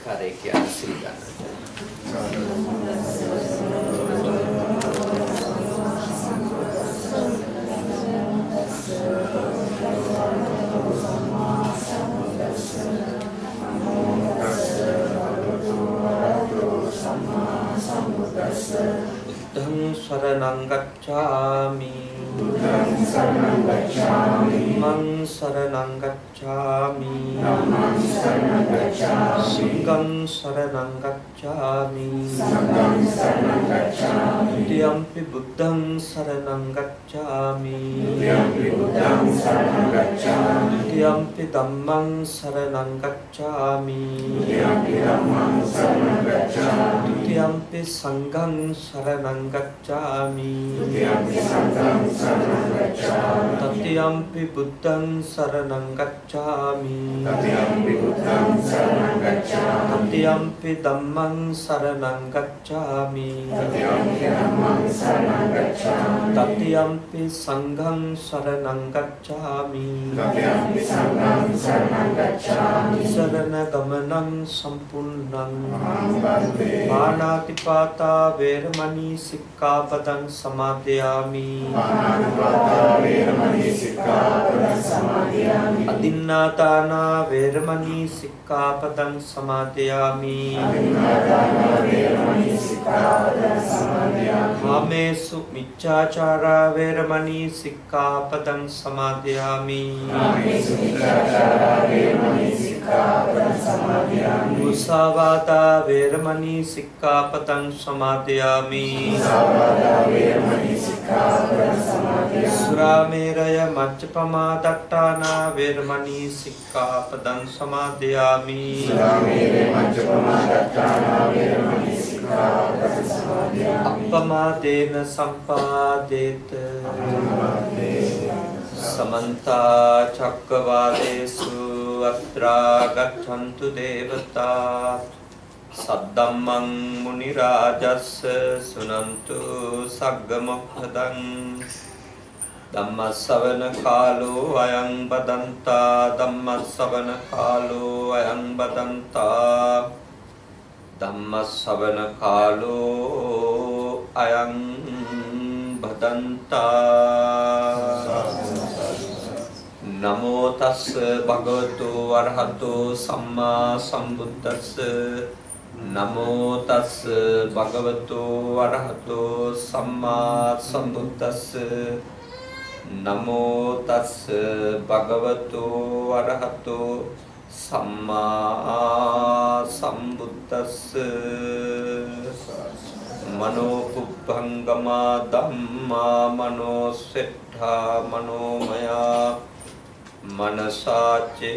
නමස්කාරය කියන සිල් ගන්න. බුද්ධං शरणं गच्छामि धम्मं शरणं गच्छामि संघं शरणं गच्छामि द्वितीयंपि बुद्धं शरणं गच्छामि द्वितीयंपि धम्मं शरणं गच्छामि द्वितीयंपि संघं शरणं गच्छामि तृतीयंपि बुद्धं शरणं गच्छामि तृतीयंपि धम्मं शरणं गच्छामि तृतीयंपि संघं शरणं गच्छामि शरणगमनं सम्पूर्णं पाणातिपाता वेरमणि सिक्खापदं समादयामि अदिन्नादाना वेरमणि सिक्खापदं समादयामि कामेषु मिच्छाचारा वेरमणि सिक्खापदं समादयामि मुसावादा वेरमणि सिक्खापदं समादयामि सुरामेरय मज्जपमा दट्टाना वेरमणि सिक्खापदं समादयामि अपमादेन सम्पादेत समन्ता चक्रवालेषु अत्रा गच्छन्तु देवता सद्धम्मं मुनिराजस्य सुनन्तु सग्गमोक्खदं धम्मश्रवण कालो अयं बदन्ता धम्मश्रवण कालो अयं बदन्ता धम्मश्रवण कालो अयं बदन्ता नमो तस् भगवतो अरहतो सम्मा सम्बुद्धस्स नमो तस् भगवतो अरहतो सम्मा सम्बुद्धस्स नमो तस् भगवतो अरहतो सम्मा सम्बुद्धस्स मनोपुब्बंगमा धम्मा मनोसेट्ठा मनोमया मनसाचे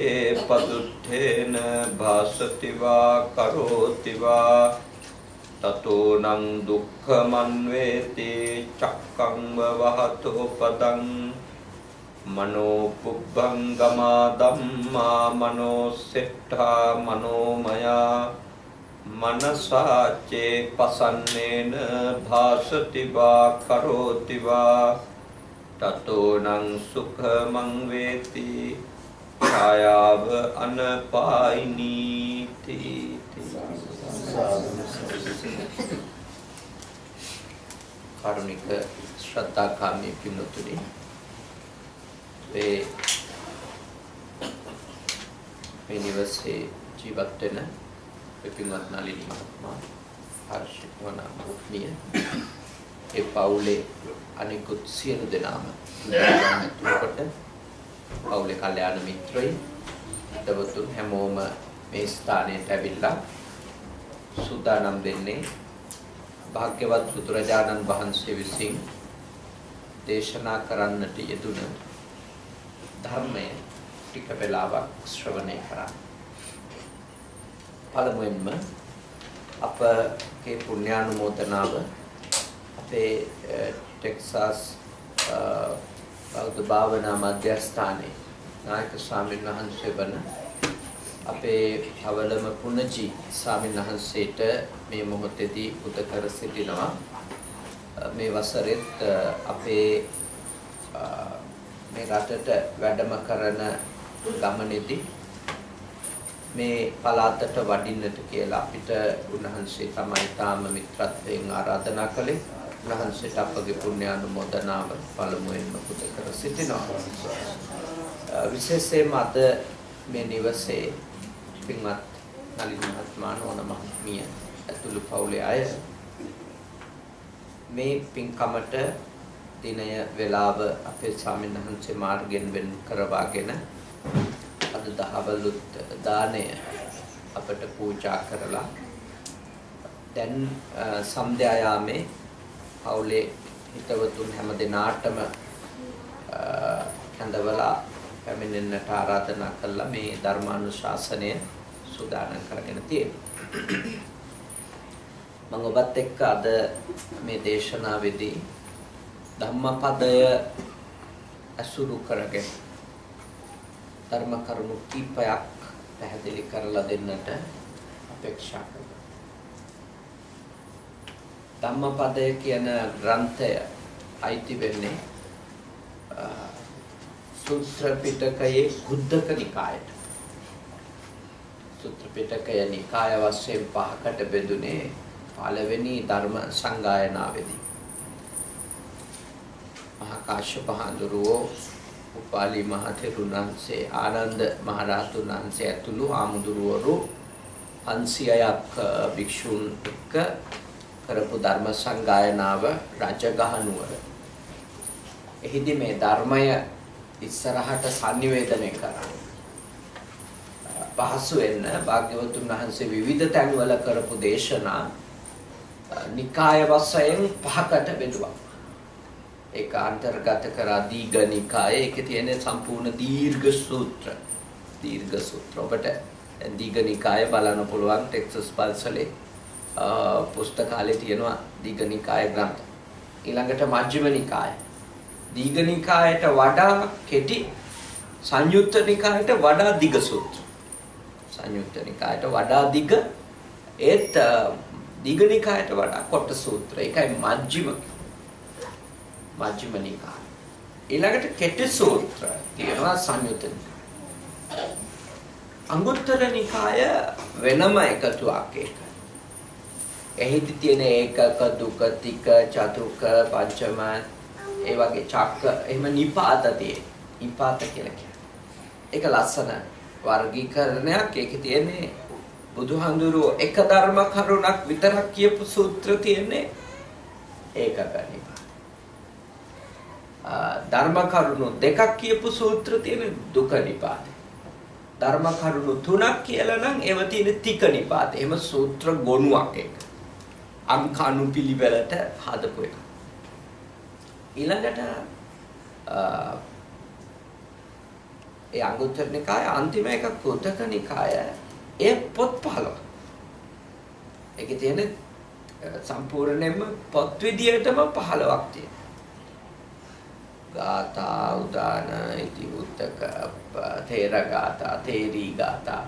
पदुत्थेन भासति वा करोति वा ततो नं दुःखमन्वेति चक्कं वहतो पदं मनोपुब्बंगमा धम्मा मनोसेट्ठा मनोमया मनसाचे पसन्नेन भासति वा करोति वा ततो नं सुखमं वेति छायाव अनपायिनीति कारुणिक श्रद्धाकामी पितृතුනි මේ නිවසේ ජීවත් වෙන පින්වත් නලිනී හර්ෂිත වන මුක්නිය ඒ පවුලේ අනිකුත් සියලු දෙනාම කොට පවුලේ කල්යාණ මිත්‍රයි දවතුන් හැමෝම මේ ස්ථානයට ඇවිල්ලා සූදානම් දෙන්නේ භාග්‍යවත් බුදුරජාණන් වහන්සේ විසින් දේශනා කරන්නට යෙදුන ධර්මය ටික වෙලාවක් ශ්‍රවණය කරා. පළමුවෙන්ම අපගේ පුණ්‍යානුමෝදනාව අපේ ටෙක්සාස් බෞද්ධ භාවනා මධ්‍යස්ථානයේ නායක ස්වාමීන් වහන්සේ වන අපේ අවලම පුණජි ස්වාමීන් වහන්සේට මේ මොහොතේදී පුද කර සිටිනවා. මේ වසරෙත් අපේ මේ රටට වැඩම කරන ගමනේදී මේ පළාතට වඩින්නට කියලා අපිට උන්වහන්සේ තමයි තාම මිත්‍රත්වයෙන් ආරාධනා කළේ. උන්වහන්සේට අපගේ පුණ්‍යානුමෝදනාව පළමුවෙන්ම පුද කර සිටිනවා. විශේෂයෙන්ම අද මේ නිවසේ පින්වත් නලින් මහත්මයා නෝන මහත්මිය ඇතුළු පවුලේ අය මේ පින්කමට දිනය වේලාව අපේ ස්වාමීන් වහන්සේ මාර්ගයෙන් වෙන් කරවාගෙන අද දහවලුත් දාණය අපට පූජා කරලා දැන් සන්ධ්‍යා යාමේ පවුලේ හිතවතුන් හැම දිනාටම කැඳවලා පැමිණෙන්නට ආරාධනා කළා මේ ධර්මානුශාසනය සූදානම් කරගෙන තියෙනවා. මම ඔබත් එක්ක අද මේ දේශනාවේදී ධම්මපදය අසුරු කරගෙන ධර්ම කරුණු කීපයක් පැහැදිලි කරලා දෙන්නට අපේක්ෂා කරනවා. ධම්මපදය කියන ග්‍රන්ථය අයිති වෙන්නේ සූත්‍ර පිටකයේ කුද්දක නිකායට. සූත්‍ර පිටකය නිකාය වශයෙන් පහකට බෙදුනේ පළවෙනි ධර්ම සංගායනාවේදී. මහා කාශ්‍යප හඳුරුවෝ උපාලි මහ තෙරුණන්සේ ආනන්ද මහරහතුන් වහන්සේ ඇතුළු ආමුදුරුවරු 500ක් භික්ෂුන් එක්ක කරපු ධර්ම සංගායනාව රජගහ නුවර. එහිදී මේ ධර්මය ඉස්සරහට sannivedanaya කරා. පහසු වෙන්න භාග්‍යවතුන් වහන්සේ විවිධ තැන්වල කරපු දේශනා නිකාය වශයෙන් 5කට බෙදුවා. ඒක අන්තර්ගත කරා දීඝනිකාය. ඒකේ තියෙන සම්පූර්ණ දීර්ඝ සූත්‍ර. ඔබට දීඝනිකාය බලන්න පුළුවන් ටෙක්සස් පල්සලේ පුස්තකාලේ තියෙනවා දීඝනිකාය ග්‍රන්ථ. ඊළඟට මජ්ක්‍ධිම නිකාය. දීඝනිකායට වඩා කෙටි, සංයුත්ත නිකායට වඩා දිග සූත්‍ර. සංයුත්ත නිකායට වඩා දිග ඒත් දීඝනිකායට වඩා කොට සූත්‍ර. ඒකයි මජ්ක්‍ධිම නිකාය. ඊළඟට කෙටි සූත්‍ර තියෙනවා සංයුත්ත නිකාය. අංගුත්තර නිකාය වෙනම එකතුවක් ඒක. එහිදී තියෙන ඒකක, දුක, තික, චතුක, පංචම ඒ වගේ චක්ක එහෙම නිපාත තියෙන. නිපාත කියලා කියන්නේ. ඒක ලස්සන වර්ගීකරණයක්. ඒකේ තියෙන්නේ බුදුහාඳුරෝ එක ධර්ම කරුණක් විතරක් කියපු සූත්‍ර තියෙන්නේ ඒකක නිපාත. ධර්ම කරුණු දෙකක් කියපු සූත්‍ර තියෙන්නේ දුක නිපාත. ධර්ම කරුණු තුනක් කියලා නම් ඒව තියෙන්නේ තික නිපාත. එහෙම සූත්‍ර ගොනුවක් ඒක. අංකණු පිළිවෙලට හදපු එක. ඊළඟට ඒ අංගුත්තර නිකාය අන්තිම එක කුද්දක නිකාය. ඒ පොත් 15. ඒකේ තියෙන සම්පූර්ණයෙන්ම පොත් විදියටම 15ක් තියෙනවා. ගාථා, උදාන, ඉති උත්තක, තේර ගාථා, තේරී ගාථා,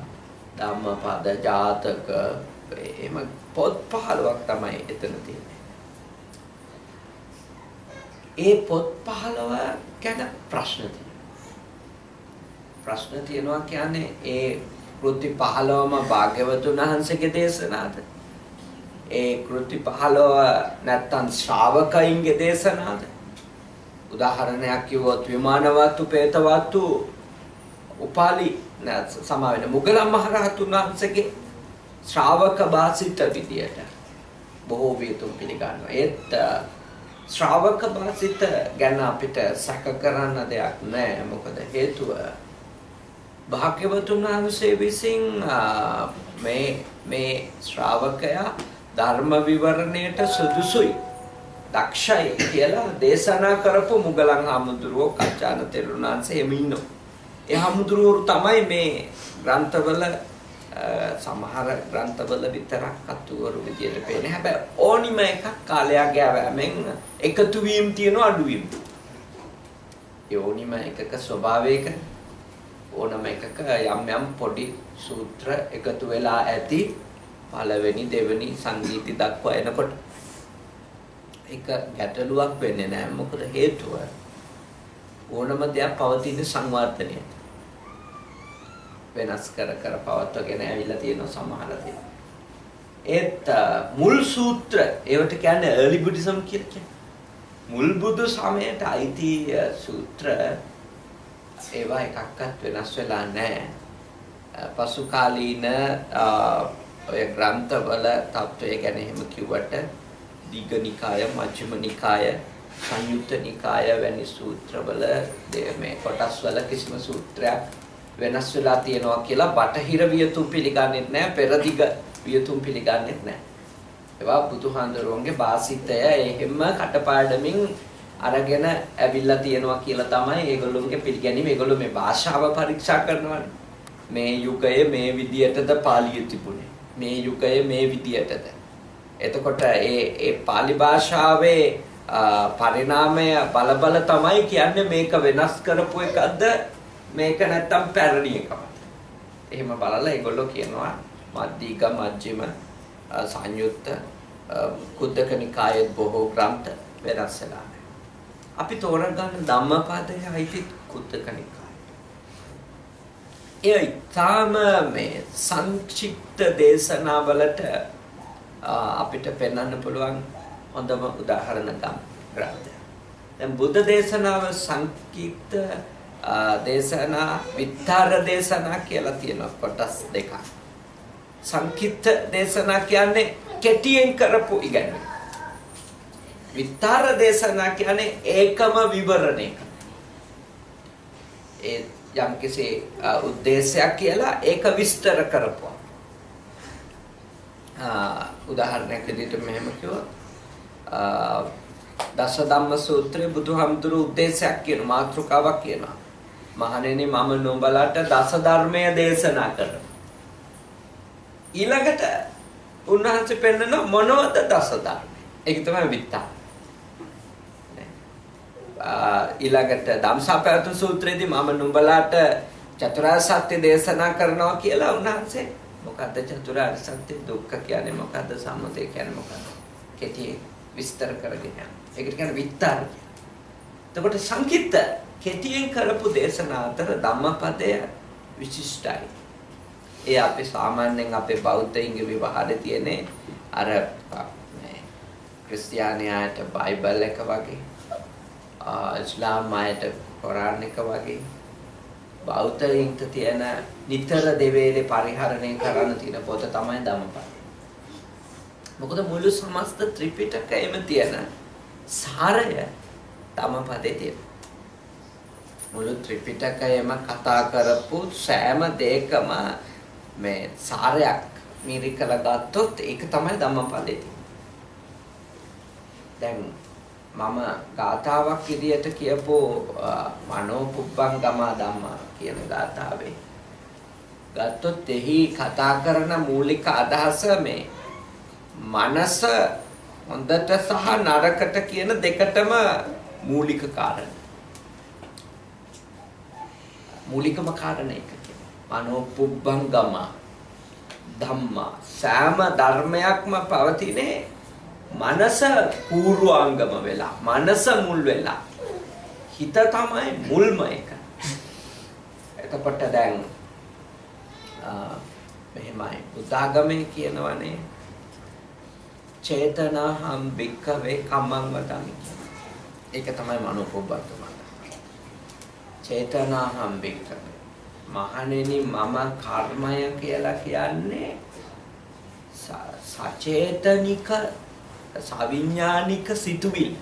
ධම්මපද, ජාතක එහෙම පොත් 15ක් තමයි එතන තියෙන්නේ. ඒ පොත් 15 ගැන ප්‍රශ්න තියෙනවා කියන්නේ ඒ කෘති 15ම භාග්‍යවතුන් වහන්සේගේ දේශනාද? ඒ කෘති 15 නැත්තම් ශ්‍රාවකයින්ගේ දේශනාද? උදාහරණයක් කිව්වොත් විමානවත්තු, පේතවත්තු, උපාලි සමාවෙන මුගලන් මහරහතුන් වහන්සේගේ ශ්‍රාවක භාසිත විදියට බොහෝ වියතුන් පිළිගන්නවා. ඒත් ශ්‍රාවක භාසිත ගැන අපිට සැක කරන්න දෙයක් නැහැ. මොකද හේතුව භාග්‍යවතුන් වහන්සේ විසින් මේ ශ්‍රාවකයා ධර්ම විවරණයට සුදුසුයි, දක්ෂයි කියලා දේශනා කරපු මුගලන් හාමුදුරුවෝ කච්චාන තෙරුණාන්සේ එමු ඉන්නවා. ඒ හාමුදුරුවෝ තමයි මේ ග්‍රන්ථවල සමහර ග්‍රන්ථවල විතරක් අතුවරු විදියට පේන්නේ. හැබැයි ඕනිම එකක් කාලයක් ගෑවෙමින් එකතු වීම තියෙන අඩු වීම. ඒ ඕනිම එකක ස්වභාවයක ඕනම එකක යම් පොඩි සූත්‍ර එකතු වෙලා ඇති පළවෙනි දෙවෙනි සංගීති දක්වා එනකොට ඒක ගැටලුවක් වෙන්නේ නැහැ. මොකද හේතුව ඕනම දෙයක් පවතින සංවර්ධනය. වෙනස් කර කර පවත්වගෙන ඇවිල්ලා තියෙන සමහර දේවල්. ඒත් මුල් සූත්‍ර ඒවට කියන්නේ early Buddhism කියලා කියන්නේ. මුල් බුදු සමයට අයිති සූත්‍ර ඒවා එකක්වත් වෙනස් වෙලා නැහැ. පසු කාලීන ඔය ග්‍රන්ථවල තත්වය ගැන එහෙම කිව්වට දීඝ නිකාය, මජ්ක්‍ධිම නිකාය, සංයුත්ත නිකාය වැනි සූත්‍රවල මේ කොටස්වල කිසිම සූත්‍රයක් වෙනස් වෙලා තියෙනවා කියලා බටහිර වියතුන් පිළිගන්නේ නැහැ, පෙරදිග වියතුන් පිළිගන්නේ නැහැ. ඒවා බුදුහාඳුරුවන්ගේ වාසිතය එහෙම කටපාඩමින් අරගෙන ඇවිල්ලා තියෙනවා කියලා තමයි ඒගොල්ලෝගේ පිළිගැනීම. ඒගොල්ලෝ මේ භාෂාව පරීක්ෂා කරනවානේ. මේ යුගයේ මේ විදියටද පාලිය තිබුණේ. මේ යුගයේ මේ විදියටද. එතකොට ඒ පාලි භාෂාවේ පරිණාමය බල තමයි කියන්නේ මේක වෙනස් කරපු එකක්ද මේක නැත්තම් පැරණි එකක්ද. එහෙම බලලා ඒගොල්ලෝ කියනවා මධ්‍යග මජ්ක්‍ධිම සංයුත්ත කුද්දක නිකායේ බොහෝ ග්‍රන්ථ වෙනස් වෙලා නැහැ. අපි තෝරගන්න ධම්මපදයේ අයිති කුද්දක නිකාය. ඒ ඊටාම මේ සංක්ෂිප්ත දේශනාවලට අපිට පෙන්වන්න පුළුවන් හොඳම උදාහරණ ග්‍රන්ථය. දැන් බුද්ධ දේශනාව සංක්ෂිප්ත දේශනා විස්තර දේශනා කියලා තියෙනවා කොටස් දෙකක්. සංක්ෂිප්ත දේශනා කියන්නේ කෙටියෙන් කරපු ඉගැන්වීම. විස්තර දේශනා කියන්නේ ඒකම විවරණය. ඒ යම්කිසි උද්දේශයක් කියලා ඒක විස්තර කරපුවා. උදාහරණයක් විදිහට මෙහෙම කිව්වොත් දස ධම්ම සූත්‍රයේ බුදුහාමුදුරු උද්දේශයක් කියන මාතෘකාවක් කියනවා. මහණෙනි මම නුඹලට දස ධර්මය දේශනා කරනවා. ඊළඟට උන්වහන්සේ පෙන්නන මොනවද දස ධර්ම? ඒක තමයි විත්තා. ඊළඟට ධම්සපවතුන් සූත්‍රයේදී මම නුඹලට චතුරාර්ය සත්‍ය දේශනා කරනවා කියලා උන්වහන්සේ මොකද්ද චතුරාර්ය සත්‍ය? දුක්ඛ කියන්නේ මොකද්ද? සමුදය කියන්නේ මොකද්ද? කෙටි විස්තර කරගෙන යනවා. ඒකට කියන්නේ විස්තර. එතකොට සංකීර්ත කෙටියෙන් කරපු දේශනා අතර ධම්මපදය විශිෂ්ටයි. ඒ අපි සාමාන්‍යයෙන් අපේ බෞද්ධයින්ගේ විවහාරේ තියෙන්නේ අර මේ ක්‍රිස්තියානියාට බයිබල් එක වගේ, ඉස්ලාම් අයට කුරාන් එක වගේ, බෞද්ධයින්ට තියෙන නිතර දෙවේලේ පරිහරණය කරන්න තියෙන පොත තමයි ධම්මපද. මොකද මුළු සමස්ත ත්‍රිපිටකයේම තියෙන සාරය ධම්මපදයේ තියෙනවා. මුළු ත්‍රිපිටකයේම කතා කරපු සෑම දෙයකම මේ සාරයක් මිරිකලා ගත්තොත් ඒක තමයි ධම්මපදයේ තියෙන්නේ. දැන් මම ගාථාවක් විදියට කියපු මනෝ පුබ්බංගමා ධම්මා කියන ගාථාවේ ගත්තොත් එහි කතා කරන මූලික අදහස මේ මනස හොඳට සහ නරකට කියන දෙකටම මූලික කාරණා. මූලිකම කාරණා එක කියනවා. මනෝ පුබ්බංගම ධම්මා. සෑම ධර්මයක්ම පවතිනේ මනස පූර්වාංගම වෙලා, මනස මුල් වෙලා. හිත තමයි මුල්ම එක. එතකොට දැන් මෙහෙමයි බුද්ධාගමේ කියනවනේ චේතනාහම් භික්ඛවේ කම්මං වදාමි. ඒක තමයි මනෝ පුබ්බංගම. චේතනාහම් භික්ඛවේ. මහණෙනි මම කර්මය කියලා කියන්නේ සචේතනික සවිඥානික සිතුවිලි.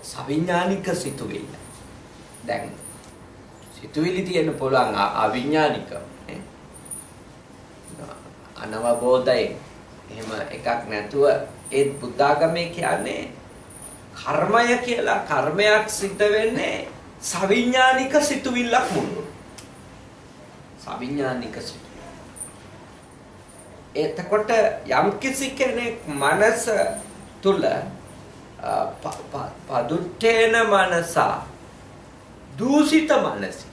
සවිඥානික සිතුවිලි. දැන් සිතුවිලි තියෙන පුළුවන් අවිඥානික අනවබෝධයෙන් එහෙම එකක් නැතුව ඒ බුද්ධාගමේ කියන්නේ කර්මය කියලා කර්මයක් සිද්ධ වෙන්නේ සවිඥානික සිතුවිල්ලක් මුල්. සවිඥානික සිතුවිල්ල. එතකොට යම් කිසි කෙනෙක් මනස තුල පදුට්ඨේන මනස දූෂිත මනස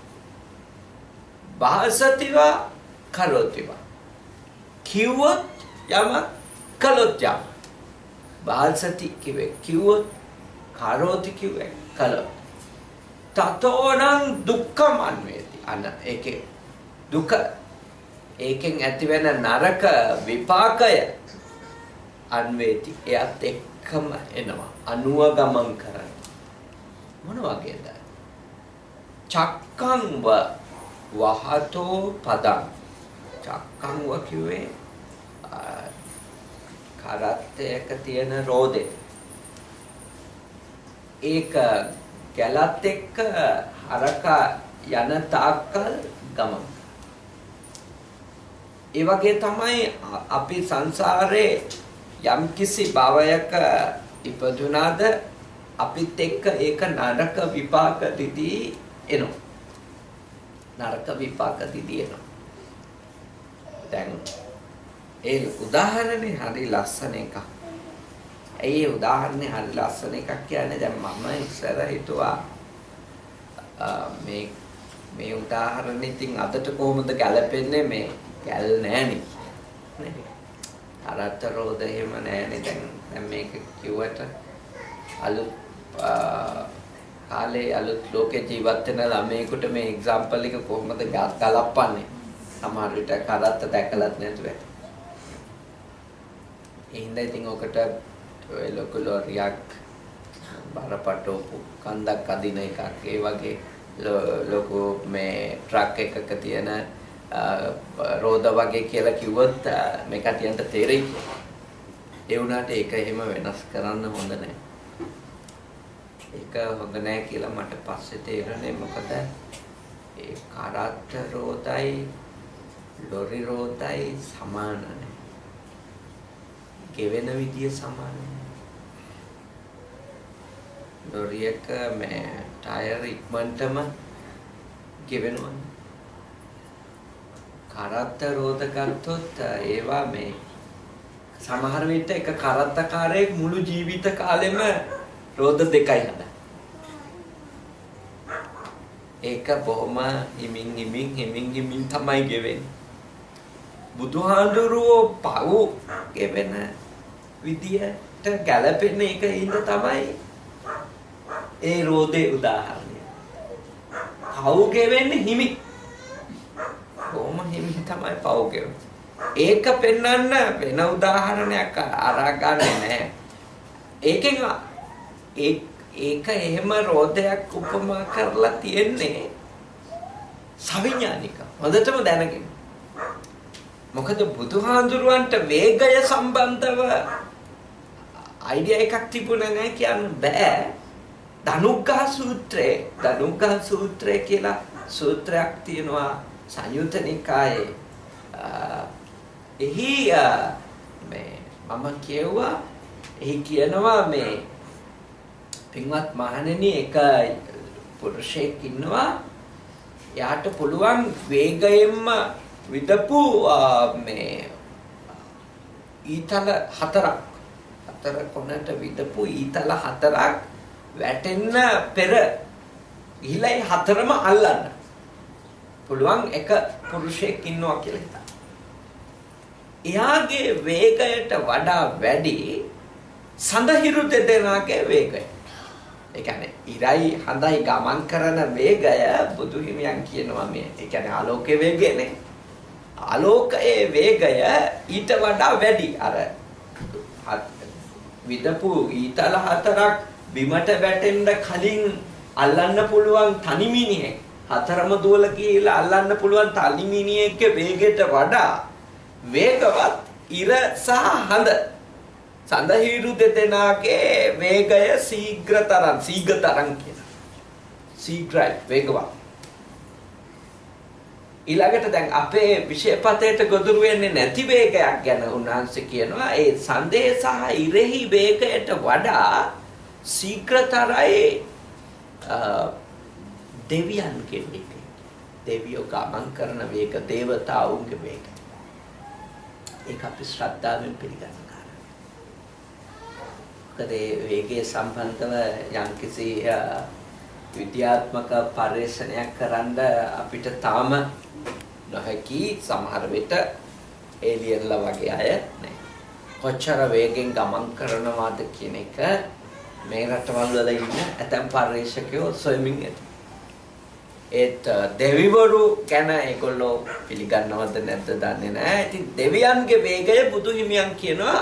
භාසතිවා කරෝතිවා කිව්වොත් යම කළොත් යම භාසති කිව්වේ කිව්වොත් කරෝති කිව්වේ කළොත් තතෝනං දුක්ඛමන් වේති අන ඒකේ දුක ඒකෙන් ඇතිවෙන නරක විපාකය අන්වේති එයත් එක්කම එනවා අනුව ගමන් කරන මොන වගේද චක්කං වහතෝ පදං චක්කං කිව්වේ කරත්තයක තියෙන රෝදේ ඒක ගැලත් එක්ක හරක යන තාක්කල් ගමන් ඒ වගේ තමයි අපි සංසාරේ යම්කිසි භවයක ඉපදුනාද අපිත් එක්ක ඒක නරක විපාක දිදී එනවා නරක විපාක දිදී එනවා දැන් ඒ උදාහරණේ හරි ලස්සන එකක් ඒ උදාහරණේ හරි ලස්සන එකක් කියන්නේ දැන් මම ඉස්සර හිතුවා මේ උදාහරණෙ ඉතින් අදට කොහොමද ගැලපෙන්නේ මේ ගැල් නෑනේ නේද අරත රෝද එහෙම නෑනේ දැන් මේක කිව්වට අලුත් කාලේ අලුත් ලෝකේ ජීවත් වෙන ළමයෙකුට මේ එක්සැම්පල් එක කොහොමද ගලපන්නේ සමහර විට කරත්ත දැකලත් නැතුව ඒ හින්දා ඉතින් ඔකට ඔය ලොකු ලෝරියක් බරපතලපු කන්දක් අදින එකක් ඒ වගේ ලොකු මේ ට්‍රක් එකක තියෙන රෝද වගේ කියලා කිව්වොත් මේ කටියන්ට තේරෙයි. ඒ වුණාට ඒක එහෙම වෙනස් කරන්න හොඳ නැහැ. ඒක හොඳ නැහැ කියලා මට පස්සේ තේරුණේ මොකද ඒ කරත්ත රෝදයි ලොරි රෝදයි සමාන නැහැ. ගෙවෙන විදිය සමාන නැහැ. ලොරියක මේ ටයර් ඉක්මනටම ගෙවෙනවා. කරත්ත රෝද ගත්තොත් ඒවා මේ සමහර විට එක කරත්තකාරයෙක් මුළු ජීවිත කාලෙම රෝද දෙකයි හදන්නේ. ඒක බොහොම හිමින් තමයි ගෙවෙන්නේ. බුදුහාඳුරුවෝ පව් ගෙවෙන විදියට ගැලපෙන එක හින්ද තමයි ඒ රෝදේ උදාහරණය. පව් ගෙවෙන්නේ හිමි. බොහොම හිමි තමයි පව් ගෙවෙන්නේ. ඒක පෙන්වන්න වෙන උදාහරණයක් අරගන්නේ නැහැ. ඒකෙන් ඒක එහෙම රෝදයක් උපමා කරලා තියෙන්නේ සවිඥානික. හොඳටම දැනගෙන. මොකද බුදුහාඳුරුවන්ට වේගය සම්බන්ධව අයිඩියා එකක් තිබුණා නැහැ කියන්න බෑ. ධනුග්ගහ සූත්‍රය කියලා සූත්‍රයක් තියෙනවා සංයුත්ත නිකායේ. එහි මේ මම කියුවා එහි කියනවා මේ පින්වත් මහණෙනි එක පුරුෂයෙක් ඉන්නවා යාට පුළුවන් වේගයෙන්ම විදපු මේ ඊතල හතර කොනට විදපු ඊතල හතරක් වැටෙන්න පෙර ඉහළයි හතරම අල්ලන්න පුළුවන් එක පුරුෂයෙක් ඉන්නවා කියලා හිතා. එයාගේ වේගයට වඩා වැඩි සඳහිරු දෙදෙනාගේ වේගය. ඒ කියන්නේ ඉරයි හඳයි ගමන් කරන වේගය බුදු හිමියන් කියනවා මේ. ඒ කියන්නේ ආලෝකයේ වේගයනේ. ආලෝකයේ වේගය ඊට වඩා වැඩි. අර විදපු ඊතල හතරක් බිමට වැටෙන්න කලින් අල්ලන්න පුළුවන් තනිමිනියෙක් හතරම දුවල කියලා අල්ලන්න පුළුවන් තනිමිනියෙක්ගේ වේගයට වඩා වේගවත් ඉර සහ හඳ සඳහිරු දෙදෙනාගේ වේගය ශීඝ්‍රතරං කියන ශීඝ්‍රයි වේගවත්. ඊළඟට දැන් අපේ විශේෂපතේට ගොදුරු වෙන්නේ නැති වේගයක් ගැන උන්වහන්සේ කියනවා ඒ සඳේ සහ ඉරෙහි වේගයට වඩා ශීඝ්‍රතරයි දෙවියන්ගේ වේගය. දෙවියෝ ගමන් කරන වේග දේවතාවුන්ගේ වේගය. ඒක අපි ශ්‍රද්ධාවෙන් පිළිගන්න කාරණා. මොකද වේගය සම්බන්ධව යම්කිසි විද්‍යාත්මක පරීක්ෂණයක් කරන්න අපිට තාම නොහැකි සමහර විට ඒලියන්ලා වගේ අය නේ. කොච්චර වේගෙන් ගමන් කරනවාද කියන එක මේ රටවල් වල ඉන්න ඇතැම් පරීක්ෂකයෝ සොයමින් ඇති. ඒත් දෙවිවරු ගැන ඒගොල්ලෝ පිළිගන්නවද නැද්ද දන්නේ නැහැ. ඉතින් දෙවියන්ගේ වේගය බුදු හිමියන් කියනවා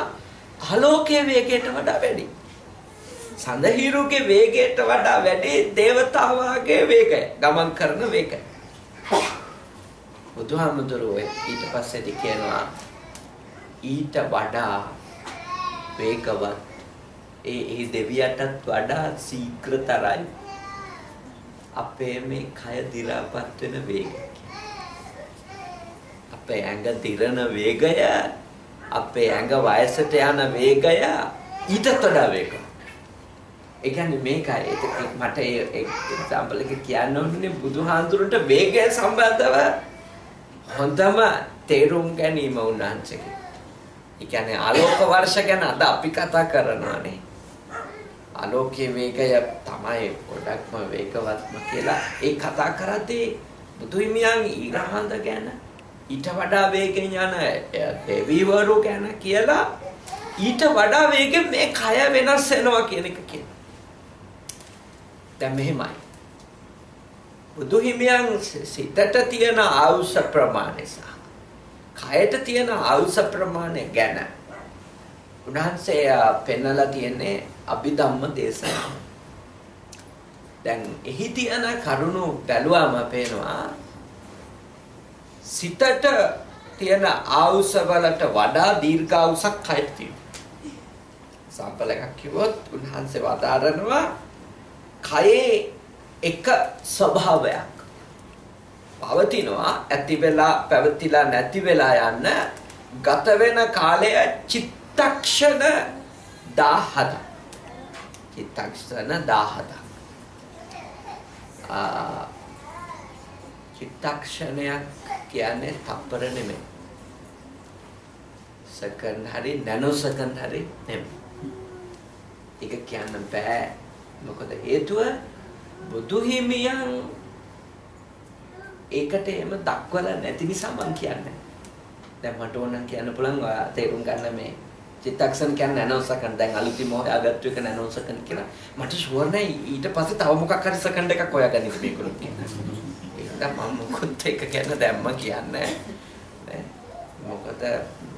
ආලෝකයේ වේගයට වඩා වැඩි. සඳහිරුගේ වේගයට වඩා වැඩි දේවතාවාගේ වේගය, ගමන් කරන වේගය. බුදුහාමුදුරුවෝ ඊට පස්සේ කියනවා ඊට වඩා වේගවත් ඒ දෙවියටත් වඩා ශීඝ්‍රතරයි අපේ මේ කය දිරාපත් වෙන වේගය. අපේ ඇඟ දිරන වේගය, අපේ ඇඟ වයසට යන වේගය ඊටත් වඩා වේගවත්. ඒ කියන්නේ මේකයි මට ඒ එක්සැම්පල් එක කියන්න ඕනේ බුදුහාඳුරට වේගය සම්බන්ධව හොඳම තේරුම් ගැනීම උන්වහන්සේගේ. ඒ කියන්නේ ආලෝක වර්ෂ ගැන අද අපි කතා කරනවානේ. ආලෝකයේ වේගය තමයි ගොඩක්ම වේගවත්ම කියලා ඒ කතා කරද්දී බුදුහිමියන් ඊරහඳ ගැන ඊට වඩා වේගෙන් යන දෙවිවරු ගැන කියලා ඊට වඩා වේගෙන් මේ කය වෙනස් වෙනවා කියන එක කියනවා. දැන් මෙහෙමයි. බුදුහිමියන් සිතට තියෙන ආයුෂ ප්‍රමාණය සහ කයට තියෙන ආයුෂ ප්‍රමාණය ගැන උන්වහන්සේ පෙන්වලා තියෙන්නේ අභිධම්ම දේශනාව. දැන් එහි තියෙන කරුණු බැලුවාම පේනවා සිතට තියෙන ආයුෂ වලට වඩා දීර්ඝායුෂක් කයට තියෙනවා. සම්පල එකක් කිව්වොත් උන්වහන්සේ වදාරනවා කයේ එක ස්වභාවයක් පවතිනවා ඇති වෙලා පැවතිලා නැති වෙලා යන්න ගත වෙන කාලය චිත්තක්ෂණ 17ක්. චිත්තක්ෂණ 17ක්. චිත්තක්ෂණයක් කියන්නේ තප්පර නෙමෙයි. සෙකන්ඩ් හරි නැනෝ සෙකන්ඩ් හරි නෙමෙයි. ඒක කියන්න බෑ. මොකද හේතුව බුදුහිමියන් ඒකට එහෙම දක්වලා නැති නිසා මම කියන්නේ. දැන් මට ඕන නම් කියන්න පුළුවන් තේරුම් ගන්න මේ චිත්තක්ෂණ කියන්නේ නැනෝ සෙකන්ඩ්. දැන් අලුතින් හොයාගත්තු එක නැනෝ සෙකන්ඩ් කියලා. මට ෂුවර් නැහැ ඊට පස්සේ තව මොකක් හරි සෙකන්ඩ් එකක් හොයාගන්න මේකලු කියනවා. ඒක මම මොකද ඒක ගැන දැම්ම කියන්නේ නේ. මොකද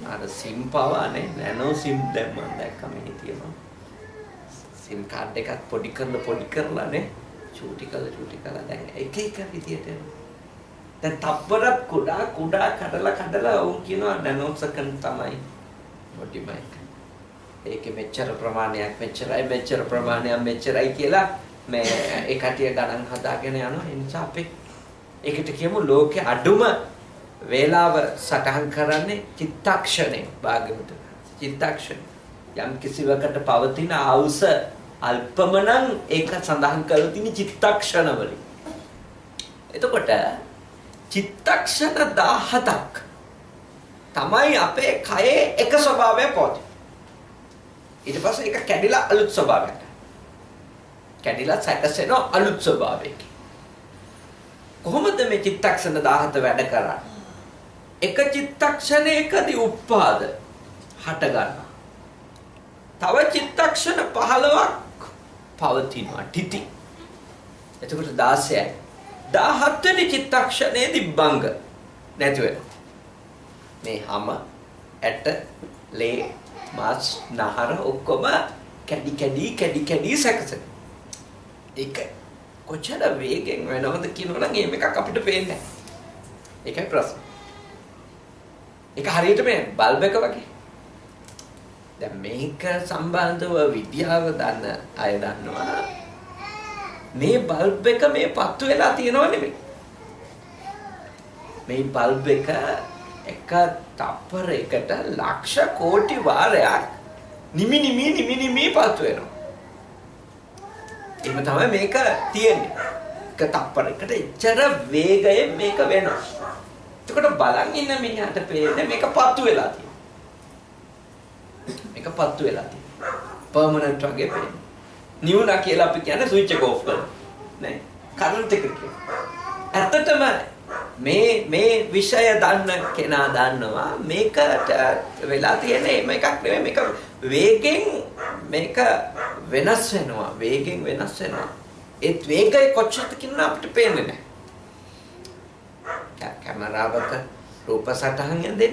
අර සිම් පවානේ නැනෝ සිම් දැම්ම දැක්කම හිටියම. සිම් කාඩ් එකක් පොඩි කරලා නේ චූටි කරලා දැන් එක විදියට දැන් තප්පර කුඩා කඩලා උන් කියනවා නැනෝ සෙකන්ඩ් තමයි මොටිම එක. ඒකේ මෙච්චර ප්‍රමාණයක් මෙච්චර ප්‍රමාණයක් මෙච්චරයි කියලා මේ ඒ කටිය ගණන් හදාගෙන යනවා. ඒ නිසා අපි ඒකට කියමු ලෝකේ අඩුම වේලාව සටහන් කරන්නේ චිත්තක්ෂණේ භාග්‍යවතුන්. චිත්තක්ෂණ යම් කිසිවකට පවතින ආවුස අල්පම නම් ඒක සඳහන් කරලා තියෙන චිත්තක්ෂණ වලින්. එතකොට චිත්තක්ෂණ 17ක් තමයි අපේ කයේ එක ස්වභාවය පොතේ. ඊට පස්සේ ඒක කැඩිලා අලුත් ස්වභාවයකට. කැඩිලා සැකසෙන අලුත් ස්වභාවයක. කොහොමද මේ චිත්තක්ෂණ 17 වැඩ කරන්නේ? එක චිත්තක්ෂණයකදී උත්පාද හට ගන්නවා. තව චිත්තක්ෂණ 15ක් පවතිනවා තිති. එතකොට 16යි. 17 වෙනි චිත්තක්ෂණයේදී භංග නැති වෙනවා. මේ හැම ඇට ලේ මාස් නහර ඔක්කොම කැඩි සැකසෙන. ඒක කොච්චර වේගෙන් වෙනවද කියනවනම් මේ එකක් අපිට පේන්නේ නැහැ. ඒකයි ප්‍රශ්න. ඒක හරියට මේ බල්බ් එක වගේ. දැන් මේක සම්බන්ධව විද්‍යාව දන්න අය දන්නවා මේ බල්බ් එක මේ පත්තු වෙලා තියෙනව නෙමෙයි. මේ බල්බ් එක එක තප්පරයකට ලක්ෂ කෝටි වාරයක් නිමි පත්තු වෙනවා. එහෙම තමයි මේක තියෙන්නේ. එක තප්පරයකට එච්චර වේගයෙන් මේක වෙනවා. එතකොට බලන් ඉන්න මිනිහට පේන්නේ මේක පත්තු වෙලා තියෙනවා. මේක පත්තු වෙලා තියෙනවා. පර්මනන්ට් වගේ පේන්නේ. නිවුණා කියලා අපි කියන්නේ ස්විච් එක ඕෆ් කරනවා. නේ? කරන්ට් එක කියලා. ඇත්තටම මේ විෂය දන්න කෙනා දන්නවා මේකට වෙලා තියෙන්නේ මේකක් නෙමෙයි මේක වේගෙන් මේක වෙනස් වෙනවා. ඒත් වේගය කොච්චරද කියනවා අපිට පේන්නේ නැහැ. කැමරාවක රූප සටහන් දෙන්නේ.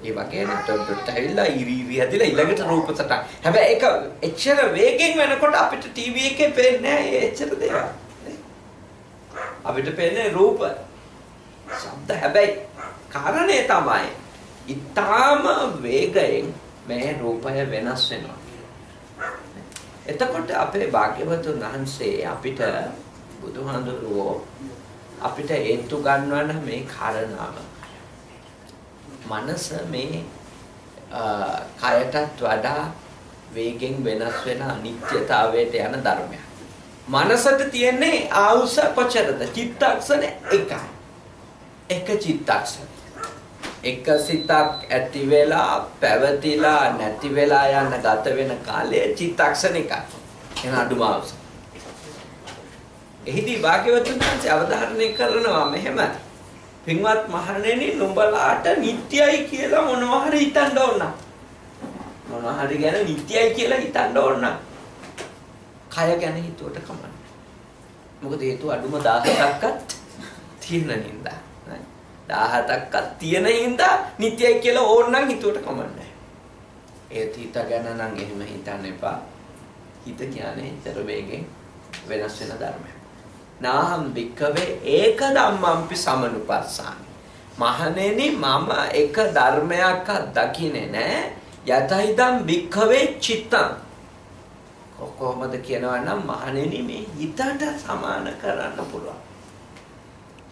ඒ වගේ ඩොට් ඇවිල්ලා ඉරි හැදිලා ඊළඟට රූප සටහන්. හැබැයි ඒක එච්චර වේගෙන් වෙනකොට අපිට ටීවී එකේ පේන්නේ නැහැ එච්චර දේවල්. අපිට පේන්නේ රූප. ශබ්ද හැබැයි කාරණේ තමයි ඊටාම වේගයෙන් මේ රූපය වෙනස් වෙනවා. එතකොට අපේ භාග්‍යවතුන් වහන්සේ අපිට බුදුහාඳුරෝ අපිට හේතු ගන්නවන මේ කාරණාව. මනස මේ කයටත් වඩා වේගෙන් වෙනස් වෙන අනිත්‍යතාවයට යන ධර්මයක්. මනසට තියෙන්නේ ආයුෂ කොච්චරද? චිත්තක්ෂණ එකයි. එක චිත්තක්ෂණ. එක සිතක් ඇති වෙලා පැවතිලා නැති වෙලා යන ගත වෙන කාලය චිත්තක්ෂණ එකයි. එන අඩුම ආයුෂ. එහිදී භාග්‍යවතුන් වහන්සේ අවධාරණය කරනවා මෙහෙම. පින්වත් මහණෙනි නුඹලාට නිට්ටයයි කියලා මොනවා හරි හිතන්න ඕන. මොනවා හරි ගැන නිට්ටයයි කියලා හිතන්න ඕන. කය ගැන හිතුවට කමන්නේ. මොකද හේතුව අඩුම 17ක්වත් තියෙන හින්දා. 17ක්වත් තියෙන හින්දා නිට්ටයයි කියලා ඕන නම් හිතුවට කමන්නේ. ඒත් හිත ගැන නම් එහෙම හිතන්න එපා. හිත කියන්නේ ඊතර වේගෙන් වෙනස් වෙන ධර්මයක්. නාහම් භික්ඛවේ ඒක ධම්මම්පි සමනුපස්සාමි. මහණෙනි මම එක ධර්මයක් දකින්නේ නැහැ. යතයිදම් භික්ඛවේ චිත්තං. කොහොමද කියනවා නම් මහණෙනි මේ හිතට සමාන කරන්න පුළුවන්.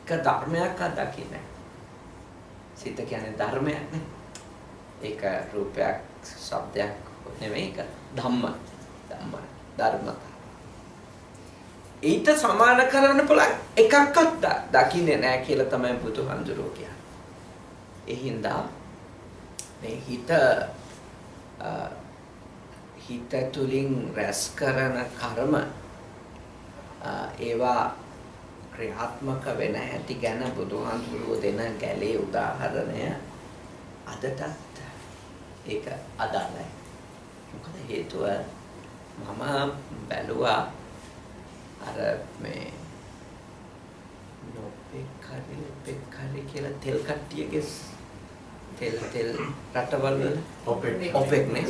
එක ධර්මයක් දකින්නේ. සිත කියන්නේ ධර්මයක් නේ. ඒක රූපයක්, ශබ්දයක් නෙමෙයි ඒක ධර්ම. ඊට සමාන කරන්න පුළුවන් එකක්වත් දකින්නේ නැහැ කියලා තමයි බුදුහාඳුරෝ කියන්නේ. ඒ හින්දා මේ හිත තුලින් රැස් කරන කර්ම ඒවා ක්‍රියාත්මක වෙන හැටි ගැන බුදුහාඳුරෝ දෙන ගැලේ උදාහරණය අදටත් ඒක අදාළයි. මොකද හේතුව මම බැලුවා අර මේ නොපෙක්කාරි කියලා තෙල් කට්ටියගේ තෙල් රටවල් වල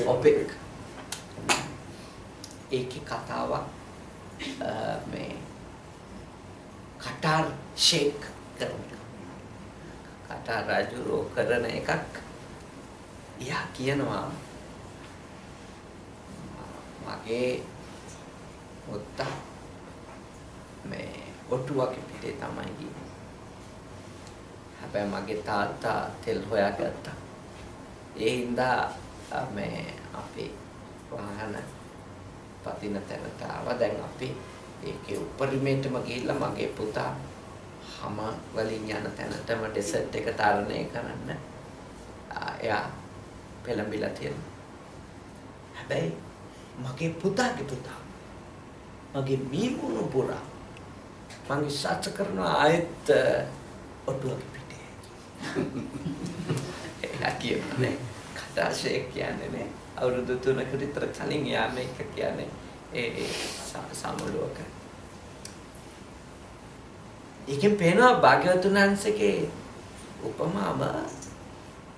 ඔපෙක් ඒකේ කතාවක් මේ කටාර් ෂේක් කරන කටාර් රජු කරන එකක් යා කියනවා මගේ මුත්තා මේ ඔටුවක පිටේ තමයි ගියේ. හැබැයි මගේ තාත්තා තෙල් හොයාගත්තා. ඒ හින්දා මේ අපි වාහන පදින තැනට ආවා. දැන් අපි ඒකේ උපරිමයටම ගිහිල්ලා මගේ පුතා හැම වලින් යන තැනටම ඩෙසර්ට් එක තරණය කරන්න එයා පෙළඹිලා තියෙනවා. හැබැයි මගේ පුතා මගේ මීමුණු පුරා මම විශ්වාස කරනවා ආයෙත් ඔටුවක පිටේ. එයා කියන්නේ කතාශේ කියන්නේ නේ අවුරුදු 3කට විතර කලින් යා මේක කියන්නේ ඒ සමුලුවක. ඒකෙන් පේනවා භාග්‍යවතුන් වහන්සේගේ උපමාව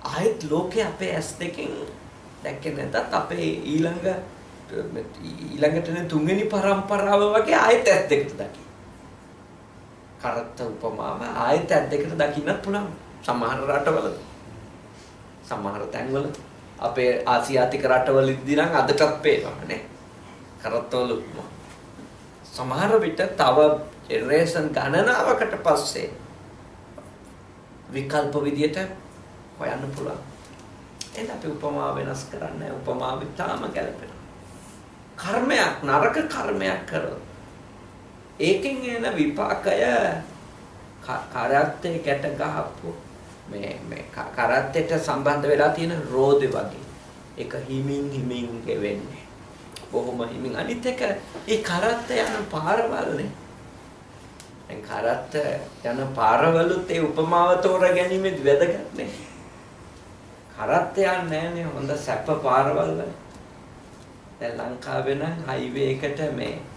ආයෙත් ලෝකේ අපේ ඇස් දෙකෙන් දැක්කේ නැතත් අපේ ඊළඟට තුන්වෙනි පරම්පරාව වගේ ආයෙත් ඇස් දෙකට දකි. කරත්ත උපමාව ආයෙත් ඇස් දෙකට දකින්නත් පුළුවන්. සමහර රටවල සමහර තැන්වල අපේ ආසියාතික රටවල ඉඳි නම් අදටත් පේනවා නේ. කරත්තවල සමහර විට තව ජෙනරේෂන් ගණනාවකට පස්සේ විකල්ප විදියට හොයන්න පුළුවන්. එහෙනම් අපි උපමාව වෙනස් කරන්නේ උපමාව විතරම ගැලපෙනවා. කර්මයක් නරක කර්මයක් කරොත් ඒකෙන් එන විපාකය කරත්තේ ගැට ගහපු මේ කරත්තේට සම්බන්ධ වෙලා තියෙන රෝදේ වගේ. ඒක හිමින් ගෙවෙන්නේ. බොහොම හිමින් අනිත් එක ඒ කරත්ත යන පාරවල්නේ. දැන් කරත්ත යන පාරවලුත් ඒ උපමාව තෝර ගැනීමෙත් වැදගත් නේ. කරත්ත යන්නේ නැහනේ හොඳ සැප පාරවල් වල. දැන් ලංකාවේ නම් හයිවේ එකට මේ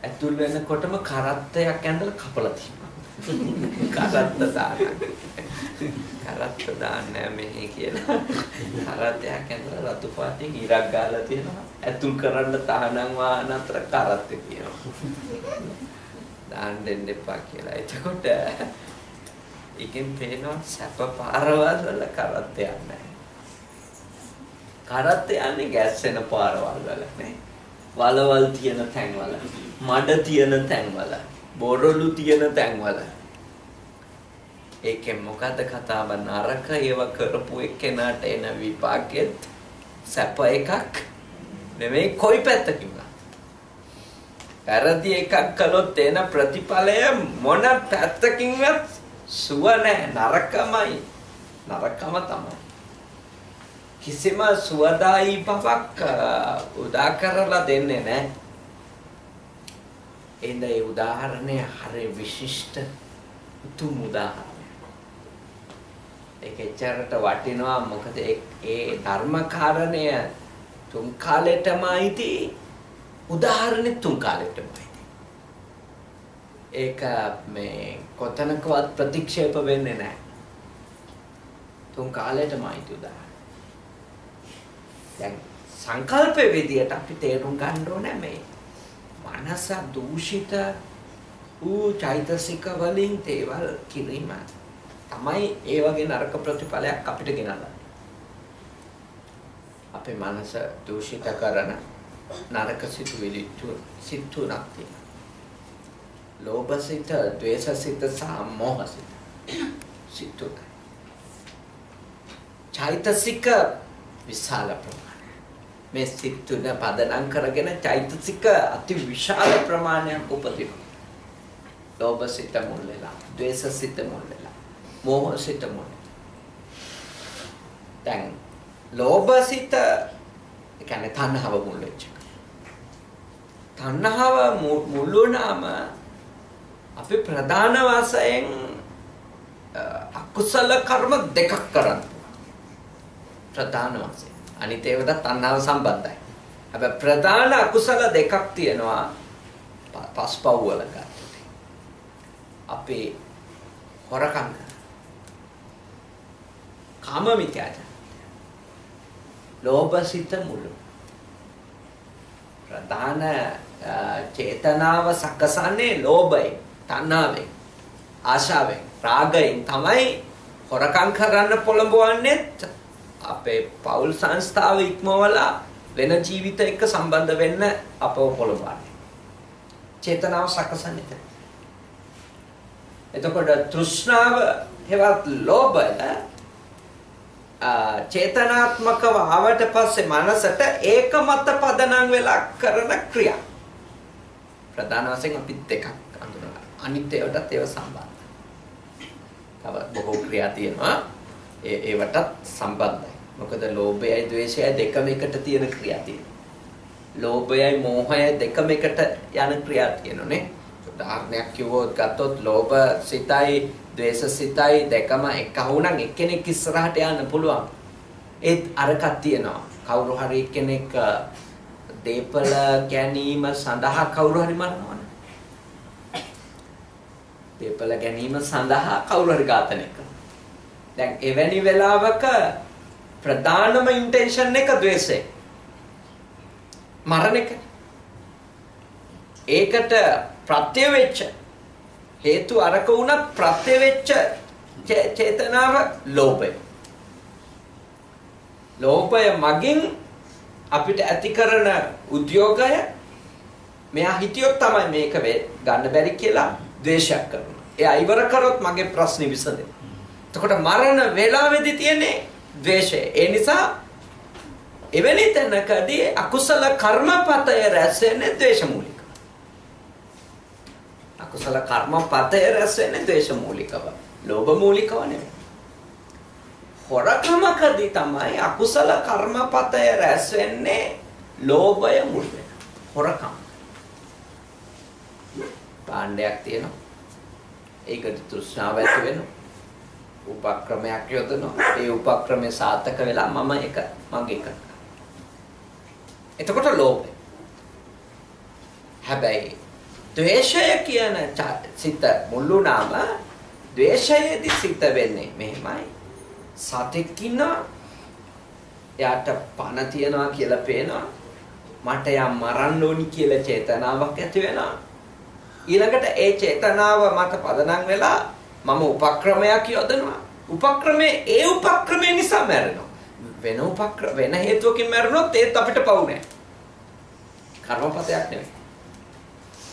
ඇතුල් වෙනකොටම කරත්තයක් ඇඳලා කපලා තියෙනවා. කරත්ත දාන. කරත්ත දාන්නේ මෙහි කියලා. කරත්තයක් ඇතුළේ රතු පාටින් ඉරක් ගාලා තියෙනවා. ඇතුල් කරන්න තහනම් වාහන අතර කරත්ත කියනවා. දාන්න දෙන්න එපා කියලා. එතකොට ඒකෙන් පේනවා සැප පාරවල් වල කරත්ත යන්නේ. කරත්ත යන්නේ ගැස්සෙන පාරවල් වල නේ. වලවල් තියෙන තැන්වල, මඩ තියෙන තැන්වල, බොරළු තියෙන තැන්වල. ඒකෙන් මොකද කතාව නරක ඒව කරපු එක්කෙනාට එන විපාකෙත් සැප එකක් නෙමෙයි කොයි පැත්තකින්ද. වැරදි එකක් කළොත් එන ප්‍රතිඵලය මොන පැත්තකින්වත් සුව නැහැ, නරකමයි. නරකම තමයි. කිසිම සුවදායි බවක් උදා කරලා දෙන්නේ නැහැ. ඒ උදාහරණය හරි විශිෂ්ට උතුම් උදාහරණයක්. ඒක එච්චරට වටිනවා මොකද ඒ ධර්ම කාරණය තුන් කාලෙටමයි තියෙන්නේ. උදාහරණෙ තුන් කාලෙටමයි. ඒක මේ කොතනකවත් ප්‍රතික්ෂේප වෙන්නේ නැහැ. තුන් කාලෙටමයි උදාහරණ. දැන් සංකල්ප විදියට අපි තේරුම් ගන්න ඕනේ මේ මනස දූෂිත වූ චෛතසික වලින් තේවල් කිරීම තමයි ඒ වගේ නරක ප්‍රතිඵලයක් අපිට ගෙනල්ලා. අපේ මනස දූෂිත කරන නරක සිතුවිලි සිතුනක් තියෙනවා. ලෝභ සිත, ද්වේෂ සිත සහ මෝහ සිත. සිතුන. චෛතසික විශාල ප්‍රමාණයක්. මේ සිතුන පදනම් කරගෙන චෛතසික අති විශාල ප්‍රමාණයක් උපදිනවා. ලෝභ සිත මුල් වෙලා, ද්වේෂ සිත මුල් වෙලා, මෝහ සිත මුල් වෙලා. දැන් ලෝභ සිත කියන්නේ තණ්හාව මුල් වෙච්ච එක. තණ්හාව මුල් වුණාම අපි ප්‍රධාන වශයෙන් අකුසල කර්ම දෙකක් කරන්න. ප්‍රධාන වශයෙන්. අනිත් ඒවට තණ්හාව සම්බන්ධයි. හැබැයි ප්‍රධාන අකුසල දෙකක් තියෙනවා පස්පව් වල ගත්තොත්. අපි හොරකම් කරනවා. කාම මිත්‍යාචාරය. ලෝභ සිත මුළු. ප්‍රධාන චේතනාව සකසන්නේ ලෝභයෙන්, තණ්හාවෙන්, ආශාවෙන්, රාගයෙන් තමයි හොරකම් කරන්න පොළඹවන්නේ. අපේ පෞල් සංස්ථාව ඉක්මවලා වෙන ජීවිත එක්ක සම්බන්ධ වෙන්න අපව පොළඹවන්නේ. චේතනාව සකසන්නේ. එතකොට තෘෂ්ණාව හෙවත් ලෝභය චේතනාත්මකව ආවට පස්සේ මනසට ඒක මත පදනම් වෙලා කරන ක්‍රියා. ප්‍රධාන වශයෙන් අපි දෙකක් අඳුරනවා. අනිත් ඒවටත් ඒව සම්බන්ධයි. තව බොහෝ ක්‍රියා තියෙනවා. ඒවටත් සම්බන්ධයි. මොකද ලෝභයයි ද්වේෂයයි දෙකම එකට තියෙන ක්‍රියා තියෙනවා. ලෝභයයි මෝහයයි දෙකම එකට යන ක්‍රියා තියෙනනේ. උදාහරණයක් කිව්වොත් ගත්තොත් ලෝභ සිතයි ද්වේෂ සිතයි දෙකම එක වුණනම් එක්කෙනෙක් ඉස්සරහට යන්න පුළුවන්. ඒත් අරකක් තියෙනවා. කවුරු හරි කෙනෙක් දීපල ගැනීම සඳහා කවුරු හරි මරනවනේ. දීපල ගැනීම සඳහා කවුරු හරි ඝාතනය කරනවා. දැන් එවැනි වෙලාවක ප්‍රධානම ඉන්ටෙන්ෂන් එක ද්වේෂය. මරණ එක. ඒකට ප්‍රත්‍ය වෙච්ච හේතු අරක වුණත් ප්‍රත්‍ය වෙච්ච චේතනාව ලෝභය. ලෝභය මගින් අපිට ඇති කරන උද්‍යෝගය මෙයා හිතියොත් තමයි මේක ගන්න බැරි කියලා ද්වේෂයක් කරනවා. එයා ඉවර කරොත් මගේ ප්‍රශ්නේ විසඳෙනවා. එතකොට මරණ වේලාවේදී තියෙන්නේ ද්වේෂය. ඒ නිසා එවැනි තැනකදී අකුසල කර්මපතය රැස් වෙන්නේ ද්වේෂ මූලික. අකුසල කර්මපතය රැස් වෙන්නේ ද්වේෂ මූලිකව. ලෝභ මූලිකව නෙමෙයි. හොරකමකදී තමයි අකුසල කර්මපතය රැස් වෙන්නේ ලෝභය මුල් වෙන. හොරකම. පාණ්ඩයක් තියෙනවා. ඒකට තෘෂ්ණාව ඇති වෙනවා. උපක්‍රමයක් යොදනවා. ඒ උපක්‍රමයේ සාර්ථක වෙලා මම ඒක මගේ කරනවා. එතකොට ලෝභය. හැබැයි ද්වේෂය කියන සිත මුල් වුණාම ද්වේෂයේදී සිත වෙන්නේ මෙහෙමයි. සතෙක් ඉන්නා එයාට පණ තියනවා කියලා පේනවා. මට යා මරන්න ඕනි කියලා චේතනාවක් ඇති වෙනවා. ඊළඟට ඒ චේතනාව මත පදනම් වෙලා මම උපක්‍රමයක් යොදනවා. ඒ උපක්‍රමය නිසා මැරෙනවා. වෙන හේතුවකින් මැරුණොත් ඒත් අපිට පවු නැහැ. කර්මපතයක් නෙවෙයි.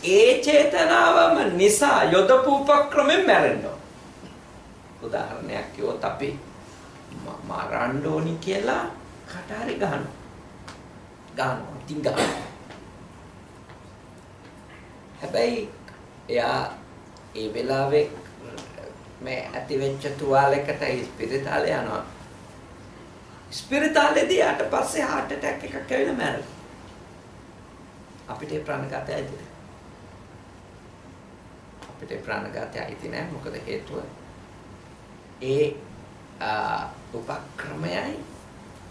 ඒ චේතනාවම නිසා යොදපු උපක්‍රමෙන් මැරෙනවා. උදාහරණයක් කිව්වොත් අපි මරන්න ඕනි කියලා කටහරි ගහනවා. ඉතින් ගහනවා. හැබැයි එයා ඒ වෙලාවේ මේ ඇති වෙච්ච තුවාලයකට ස්පිරිතාලේ යනවා. ස්පිරිතාලේදී යාට පස්සේ heart attack එකක් ඇවිල්ලා මැරෙනවා. අපිට ප්‍රාණඝාතය ඇති නෑ. අපිට ප්‍රාණඝාතය ඇති නෑ. මොකද හේතුව ඒ උපක්‍රමයයි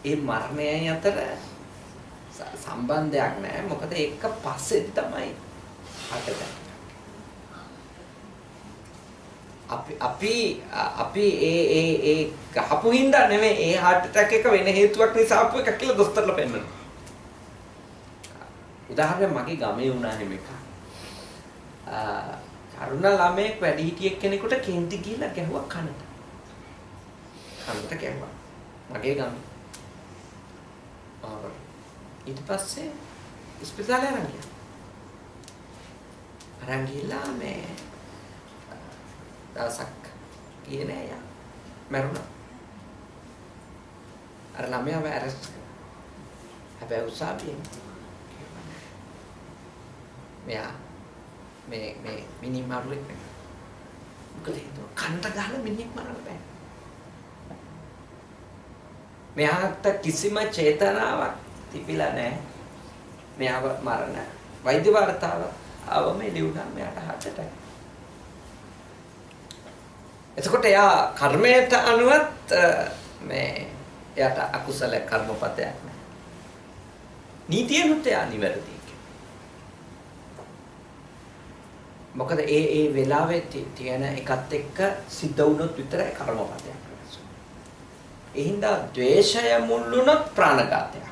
ඒ මරණයයි අතර සම්බන්ධයක් නෑ. මොකද ඒක පස්සේදී තමයි heart attack. අපි ඒ ගහපු හින්දා නෙමෙයි ඒ heart attack එක වෙන හේතුවක් නිසා ආපු එකක් කියලා දොස්තරලා පෙන්නනවා. උදාහරණයක් මගේ ගමේ වුණා හැම එකක්. කරුණ ළමයෙක් වැඩිහිටියෙක් කෙනෙකුට කේන්ති ගිහිල්ලා ගැහුවා කනට. කනට ගැහුවා. මගේ ගමේ. ඊට පස්සේ ඉස්පිරිතාලේ අරන් ගිහලා මේ දවසක් ගියේ නෑ යා. මැරුණා. අර ළමයාව ඇරෙස්ට් කළා. හැබැයි උසාවියෙන් මෙයා මේ මිනිමරුවෙක් නෙමෙයි. මොකද හේතුව කන්ට ගහලා මිනිහෙක් මරන්න බෑ. මෙයාට කිසිම චේතනාවක් තිබිලා නැහැ. මෙයාව මරණ. වෛද්‍ය වාර්තාව ආවම එළියුණා මෙයාට heart attack. එතකොට එයා කර්මයට අනුවත් මේ එයාට අකුසල කර්මපතයක් නැහැ. නීතියනුත් එයා නිවැරදි. මොකද ඒ වෙලාවේ තියෙන එකත් එක්ක සිද්ධ වුණොත් විතරයි කර්මපතයක්. ඒ හින්දා ද්වේෂය මුල්ුණොත් ප්‍රාණඝාතයක්.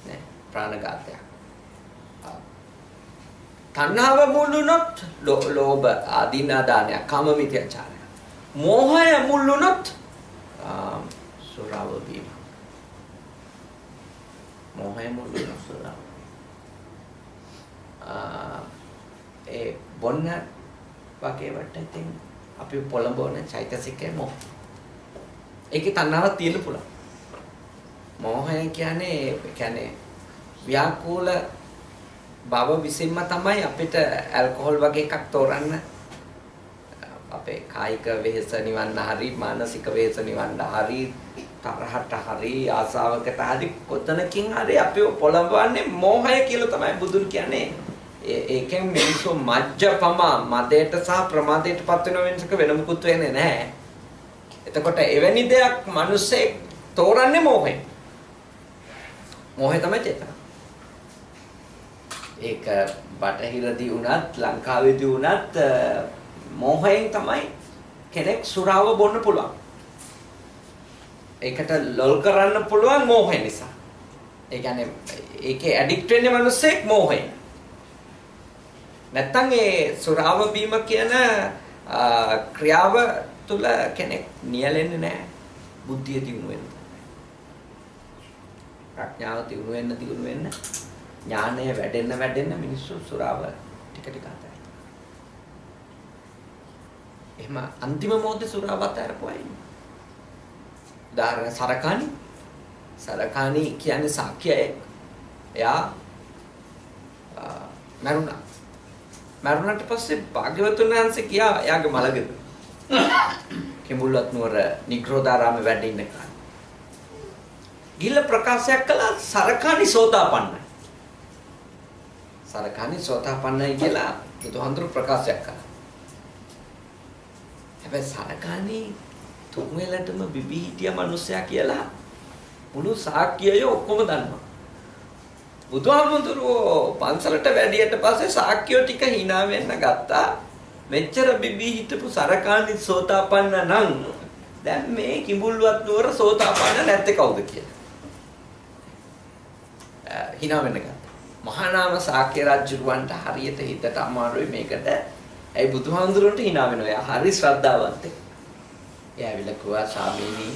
නේ ප්‍රාණඝාතයක්. තණ්හාව මුල්ුණොත් ලෝභ ආදීනා දානයක් කාම මිත්‍යාචාරය. මෝහය මුල්ුණොත් සුරාව බීම. මෝහය මුල්ුණොත් සුරාව. ඒ බොන්න වගේ වට ඉතින් අපි පොළඹවන චෛතසිකය මොහ. ඒකේ තණ්හාවක් තියෙන්න පුළුවන්. මෝහය කියන්නේ ව්‍යාකූල බව විසින්ම තමයි අපිට ඇල්කොහොල් වගේ එකක් තෝරන්න අපේ කායික වෙහෙස නිවන්න හරි මානසික වෙහෙස නිවන්න හරි තරහට හරි ආසාවකට හරි කොතනකින් හරි අපි පොළඹවන්නේ මෝහය කියලා තමයි බුදුන් කියන්නේ. ඒකෙන් මිනිස්සු මජ්ජපම මදයට සහ ප්‍රමාදයට පත් වෙන වෙනසක වෙන මුකුත් වෙන්නේ නැහැ. එතකොට එවැනි දෙයක් මිනිස්සේ තෝරන්නේ මෝහයෙන්. මෝහය තමයි චේතනා. ඒක බටහිරදී වුණත් ලංකාවේදී වුණත් මෝහයෙන් තමයි කෙනෙක් සුරාව බොන්න පුළුවන්. ඒකට ලොල් කරන්න පුළුවන් මෝහය නිසා. ඒ කියන්නේ ඒකේ ඇඩික්ට් වෙන්නේ මිනිස්සෙක් මෝහයෙන්. නැත්තම් ඒ සුරාව බීම කියන ක්‍රියාව තුළ කෙනෙක් නියැලෙන්නේ නැහැ. බුද්ධිය දිනු වෙන්න. ප්‍රඥාව දිනු වෙන්න ඥානය වැඩෙන්න මිනිස්සු සුරාව ටික ටික අතහැරෙනවා. එහෙම අන්තිම මොහොතේ සුරාව අතහැරපුවයි. උදාහරණ සරකාණි කියන්නේ සාක්‍යය. එයා මරුණාට පස්සේ භාග්‍යවතුන් වහන්සේ කියා එයාගේ මලගෙද කිඹුල්වත් නුවර නිග්‍රෝධාරාමේ වැඩ ඉන්න කාලේ. ගිල්ල ප්‍රකාශයක් කළා සරකාණි සෝතාපන්නයි. සරකාණි සෝතාපන්නයි කියලා බුදුහාමුදුරු ප්‍රකාශයක් කළා. හැබැයි සරකාණි තුන් වෙලටම බිබී හිටිය මිනිසයා කියලා මුළු සාක්‍යය ඔක්කොම දන්නවා. බුදුහාමුදුරුවෝ පන්සලට වැඩියට පස්සේ සාක්‍යෝ ටික hina වෙන්න ගත්තා. මෙච්චර බිබී හිටපු සරකාණි සෝතාපන්න නම් දැන් මේ කිඹුල්වත් නුවර සෝතාපන්න නැත්තේ කවුද කියලා. hina වෙන්න ගත්තා. මහානාම ශාක්‍ය රජුරවන්ට හරියට හිතට අමාරුයි මේකට. ඒ බුදුහාමුදුරන්ට hina වෙනවා. එයා හරි ශ්‍රද්ධාවන්තයි. එයා ඇවිල්ලා කිව්වා ස්වාමීනි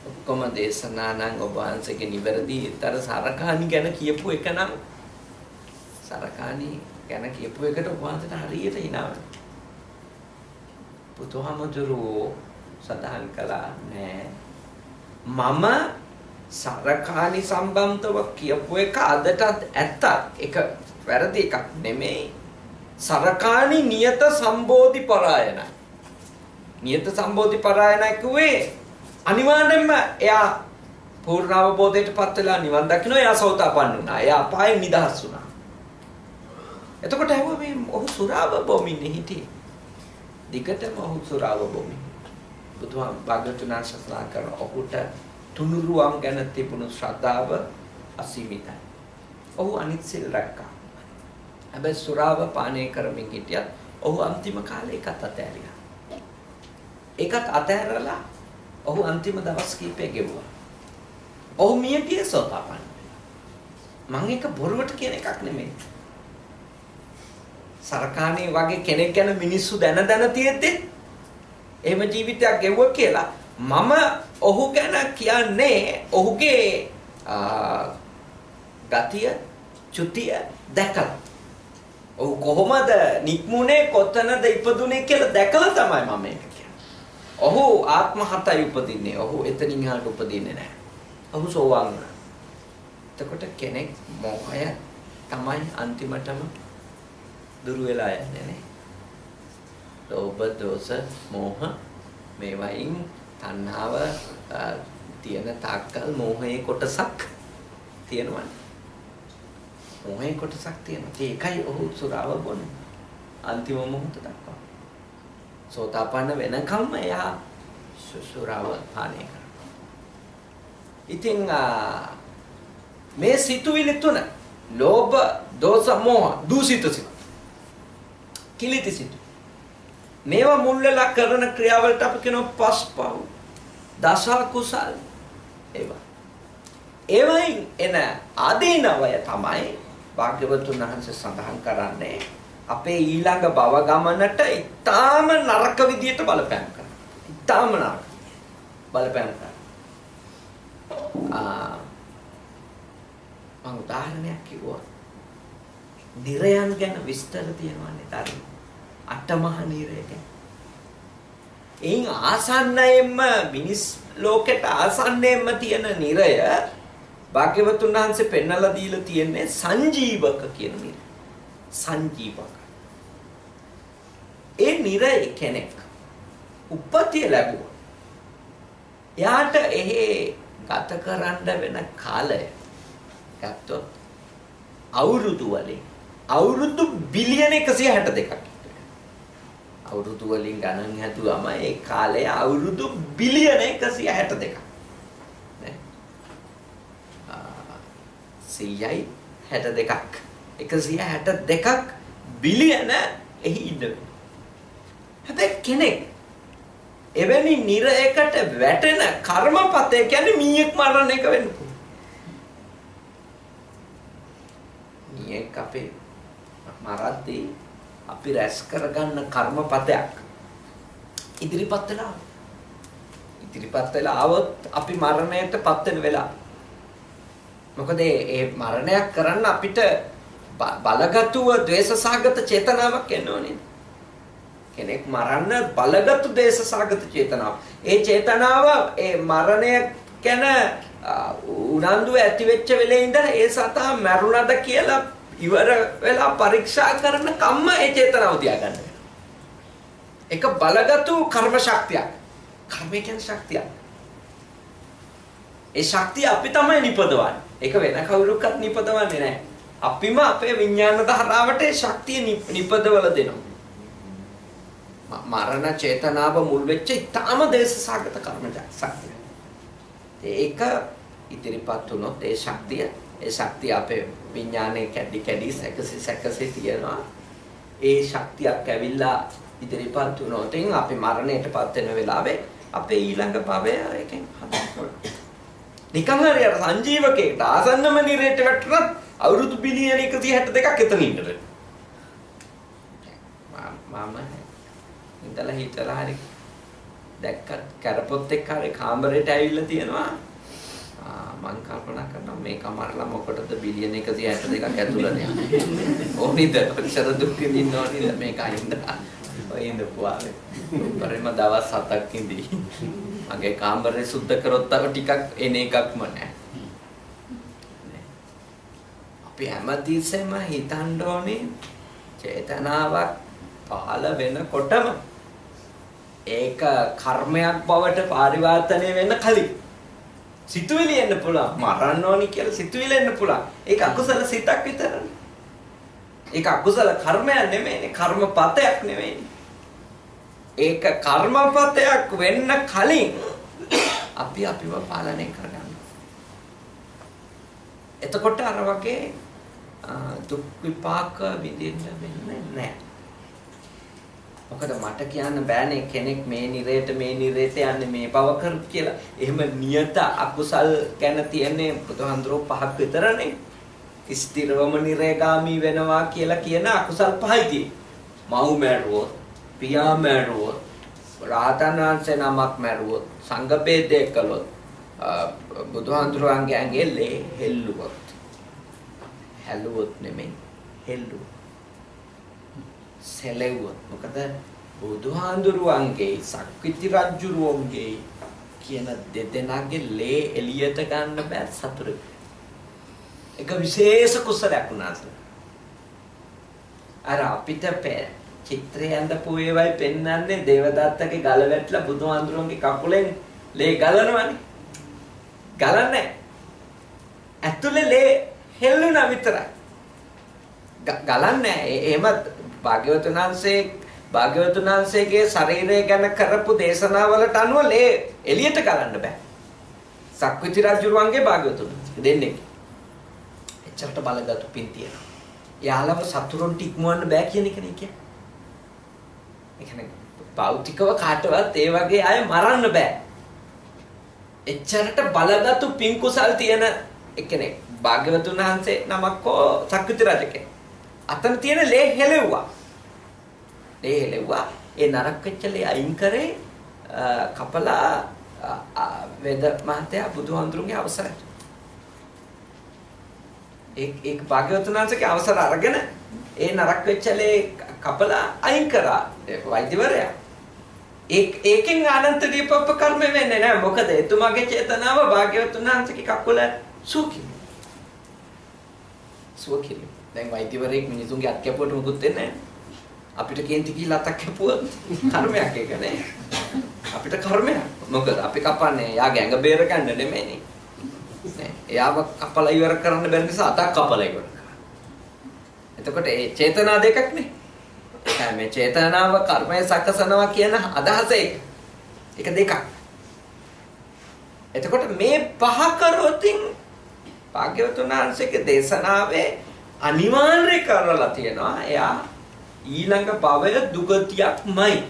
ඔක්කොම දේශනා නම් ඔබ වහන්සේගේ නිවැරදි තර සරකාණි ගැන කියපු එක නම් සරකාණි ගැන කියපු එකට ඔබ වහන්සේට හරියට hina වෙනවා. බුදුහාමුදුරුවෝ සඳහන් කළා නෑ මම සරකාණි සම්බන්ධව කියපු එක අදටත් ඇත්තක්. ඒක වැරදි එකක් නෙමෙයි. සරකාණි නියත සම්බෝධි පරායනයි. නියත සම්බෝධි පරායනයි කිව්වේ අනිවාර්යෙන්ම එයා පූර්ණ අවබෝධයට පත් වෙලා නිවන් දකින්න එයා සෝතාපන්න වුණා. එයා අපායෙන් නිදහස් වුණා. එතකොට ඇහුවා මේ ඔහු සුරාව බොමින්නේ හිටියේ. දිගටම ඔහු සුරාව බොමින්. බුදුහාම භාග්‍යවතුන් වහන්සේ කරන ඔහුට තුනුරුවම් ගැන තිබුණු ශ්‍රද්ධාව අසීමිතයි. ඔහු අනිත් සිල් රැක්කා. හැබැයි සුරාව පානය කරමින් හිටියත් ඔහු අන්තිම කාලේ ඒකත් අතෑරියා. ඒකත් අතෑරලා ඔහු අන්තිම දවස් කීපය ගෙවුවා. ඔහු මිය ගියේ සෝතාපන්න. මම එක බොරුවට කියන එකක් නෙමෙයි. සරකාණේ වගේ කෙනෙක් ගැන මිනිස්සු දැන තියෙද්දි එහෙම ජීවිතයක් ගෙවුවා කියලා මම ඔහු ගැන කියන්නේ ඔහුගේ ගතිය චුතිය දැකලා ඔහු කොහොමද නික්මුනේ කොතනද ඉපදුනේ කියලා දැකලා තමයි මම මේක කියන්නේ. ඔහු ආත්ම හතයි උපදින්නේ. ඔහු එතනින් එහාට උපදින්නේ නැහැ. ඔහු සෝවාන් වුණා. එතකොට කෙනෙක් මොහය තමයි අන්තිමටම දුර වෙලා යන්නේ නේ. ලෝභ දෝෂ මෝහ මේවයින් තණ්හාව තියෙන තාක්කල් මෝහයේ කොටසක් තියෙනවා. මෝහයේ කොටසක් තියෙනවා. ඒකයි ඔහු සුරාව බොන්නේ. අන්තිම මොහොත දක්වා. සෝතාපන්න වෙනකම්ම එයා සුරාව පානය කරනවා. ඉතින් මේ සිතුවිලි තුන ලෝභ දෝෂ මෝහ දූෂිත සිත් කිලිති සිත් මේවා මුල් වෙලා කරන ක්‍රියාවලට අපි කියනවා පස්පව් දස කුසල් ඒවයින් එන ආදීනවය තමයි භාග්‍යවතුන් වහන්සේ සඳහන් කරන්නේ අපේ ඊළඟ භව ගමනට ඊටාම නරක විදියට බලපෑම් කරනවා. ඊටාම නරක බලපෑම් කරනවා. මම උදාහරණයක් කිව්වා. නිරයන් ගැන විස්තර තියෙනවානේ ධර්ම. අටමහා නිරය ගැන. එයින් ආසන්නයෙන්ම මිනිස් ලෝකෙට ආසන්නයෙන්ම තියෙන නිරය භාග්‍යවතුන් වහන්සේ පෙන්වලා දීලා තියෙන්නේ සංජීවක කියන නිරය. සංජීවක. ඒ නිරය කෙනෙක් උපතිය ලැබුවා. එයාට එහි ගත කරන්න වෙන කාලය ගත්තොත් අවුරුදු වලින් අවුරුදු බිලියන 162ක්. අවුරුදු වලින් ගණන් හැදුවම ඒ කාලය අවුරුදු බිලියන 162ක්. නේ? 162ක්. 162ක් බිලියන එහි ඉන්නවා. හැබැයි කෙනෙක් එවැනි නිරයකට වැටෙන කර්මපතේ කියන්නේ මීයක් මරණ එක වෙන්න පුළුවන්. මීයක් අපේ මරද්දී අපි රැස් කරගන්න කර්මපතයක් ඉදිරිපත් වෙලා આવොත් අපි මරණයටපත් වෙන වෙලාව. මොකද ඒ මරණයක් කරන්න අපිට බලගතුව ද්වේෂසහගත චේතනාවක් එන්න ඕනේ. කෙනෙක් මරන්න බලගතු ද්වේෂසහගත චේතනාව. ඒ චේතනාව ඒ මරණය ගැන උනන්දුව ඇති වෙච්ච වෙලේ ඉඳලා ඒ සතා මරුණද කියලා ඉවර වෙලා පරීක්ෂා කරන කම්ම ඒ චේතනාව තියාගන්න. ඒක බලගතු කර්ම ශක්තියක්. කර්මය කියන්නේ ශක්තියක්. ඒ ශක්තිය අපි තමයි නිපදවන්නේ. ඒක වෙන කවුරුකත් නිපදවන්නේ නැහැ. අපිම අපේ විඥාන ධාරාවට ඒ ශක්තිය නිපදවලා දෙනවා. මරණ චේතනාව මුල් වෙච්ච ඊටාම දේශසාගත කර්ම ශක්තිය. ඒක ඉදිරිපත් වුණොත් ඒ ශක්තිය අපේ විඥානයේ කැඩි සැකසී තියෙනවා. ඒ ශක්තියක් ඇවිල්ලා ඉදිරිපත් වුණොත් අපි මරණයටපත් වෙන වෙලාවේ අපේ ඊළඟ භවය එකෙන් හදන්න. නිකන් හරි අර සංජීවකයකට ආසන්නම නිරේට වැටුණත් අවුරුදු බිලියන 162ක් එතන ඉන්නද. මම ඉඳලා හිතලා හරි දැක්ක කරපොත් එක්ක හරි කාමරේට ඇවිල්ලා තියෙනවා. මං කල්පනා කරනවා මේක මරලා මොකටද බිලියන 162ක් ඇතුළත යන්නේ. ඕනිද ඔච්චර දුක් විඳින්න ඕනිද මේක අයින්ද. ඔය ඉඳපුවාලේ. පරිම දවස් 7ක් ඉඳි. මගේ කාමරේ සුද්ධ කරොත් තව ටිකක් එන එකක්ම නැහැ. අපි හැමතිස්සෙම හිතන්න ඕනේ චේතනාවක් පහළ වෙනකොටම ඒක කර්මයක් බවට පරිවර්තනය වෙන්න කලින් සිතුවිලි එන්න පුළුවන්. මරන්න ඕනි කියලා සිතුවිලි එන්න පුළුවන්. ඒක අකුසල සිතක් විතරනේ. ඒක අකුසල කර්මයක් නෙමෙයිනේ. කර්මපතයක් නෙමෙයිනේ. ඒක කර්මපතයක් වෙන්න කලින් අපි අපිව පාලනය කරගන්න. එතකොට අර වගේ දුක් විපාක විඳින්න වෙන්නේ නැහැ. මොකද මට කියන්න බෑනේ කෙනෙක් මේ නිරේට යන්නේ මේ පව කරු කියලා. එහෙම නියත අකුසල් ගැන තියන්නේ බුදුහන්දරෝ 5ක් විතරනේ. ස්ථිරවම නිරේගාමී වෙනවා කියලා කියන අකුසල් 5යි තියෙන්නේ. මව් මැරුවොත්, පියා මැරුවොත්, රාතන් වහන්සේ නමක් මැරුවොත්, සංඝ ભેදය කළොත්, බුදුහන්දරෝන්ගේ ඇඟේ හෙල්ලුවොත්. හැලුවොත් නෙමෙයි හෙල්ලුවොත්. සැලෙව්වොත්. මොකද බුදුහාඳුරුවන්ගේ සක්විති රජුරුවන්ගේ කියන දෙදෙනාගේ ලේ එළියට ගන්න බෑ සතුරු. ඒක විශේෂ කුසලයක් උනාස. අර අපිට චිත්‍රය ඇඳපු ඒවයි පෙන්වන්නේ දේවදත්තගේ ගල වැටලා බුදුහාඳුරුවන්ගේ කකුලෙන් ලේ ගලනවනේ. ගලන්නේ. ඇතුලේ ලේ හෙල්ලුණා විතරයි. ගලන්නේ. එහෙම භාග්‍යවතුන් වහන්සේගේ ශරීරය ගැන කරපු දේශනාවලට අනුව ලේ එළියට ගලන්න බෑ. සක්විති රජුරුවන්ගේ භාග්‍යවතුන් දෙන්නේ. එච්චරට බලගත්තු පින් තියෙනවා. යාළව සතුරුන්ට ඉක්මවන්න බෑ කියන එකනේ කියන්නේ. ඒ කියන්නේ භෞතිකව කාටවත් ඒ වගේ අය මරන්න බෑ. එච්චරට බලගත්තු පින් කුසල් තියෙන එකනේ භාග්‍යවතුන් වහන්සේ නමක් හෝ සක්විති රජකේ. අතන තියෙන ලේ හෙලෙව්වා. ඒ නරක වෙච්ච ලේ අයින් කරේ කපලා වේද මහත්තයා බුදුහාඳුරුගේ අවසරයට. ඒක භාග්‍යවතුන් වහන්සේගේ අවසර අරගෙන ඒ නරක වෙච්ච ලේ කපලා අයින් කරා වෛද්‍යවරයා. ඒකෙන් අනන්ත දීපප්ප කර්ම වෙන්නේ නැහැ. මොකද එතුමාගේ චේතනාව භාග්‍යවතුන් වහන්සේගේ කකුල සුවකිලි. දැන් වෛද්‍යවරයෙක් මිනිසුන්ගේ අත් කැපුවට මොකුත් වෙන්නේ නැහැ. අපිට කේන්ති කියලා අතක් කැපුවොත් කර්මයක් ඒක නේ. අපිට කර්මයක්. මොකද අපි කපන්නේ යාගේ ඇඟ බේර ගන්න නෙමෙයිනේ. නේ. එයාව කපලා ඉවර කරන්න බැරි නිසා අතක් කපලා ඉවර කරා. එතකොට ඒ චේතනා දෙකක් නේ. මේ චේතනාව කර්මය සකසනවා කියන අදහස ඒක දෙකක්. එතකොට මේ පහ කරොතින් භාග්‍යවතුන් වහන්සේගේ දේශනාවේ අනිවාර්ය කරලා තියෙනවා එයා ඊළඟ භවය දුගතියක්මයි.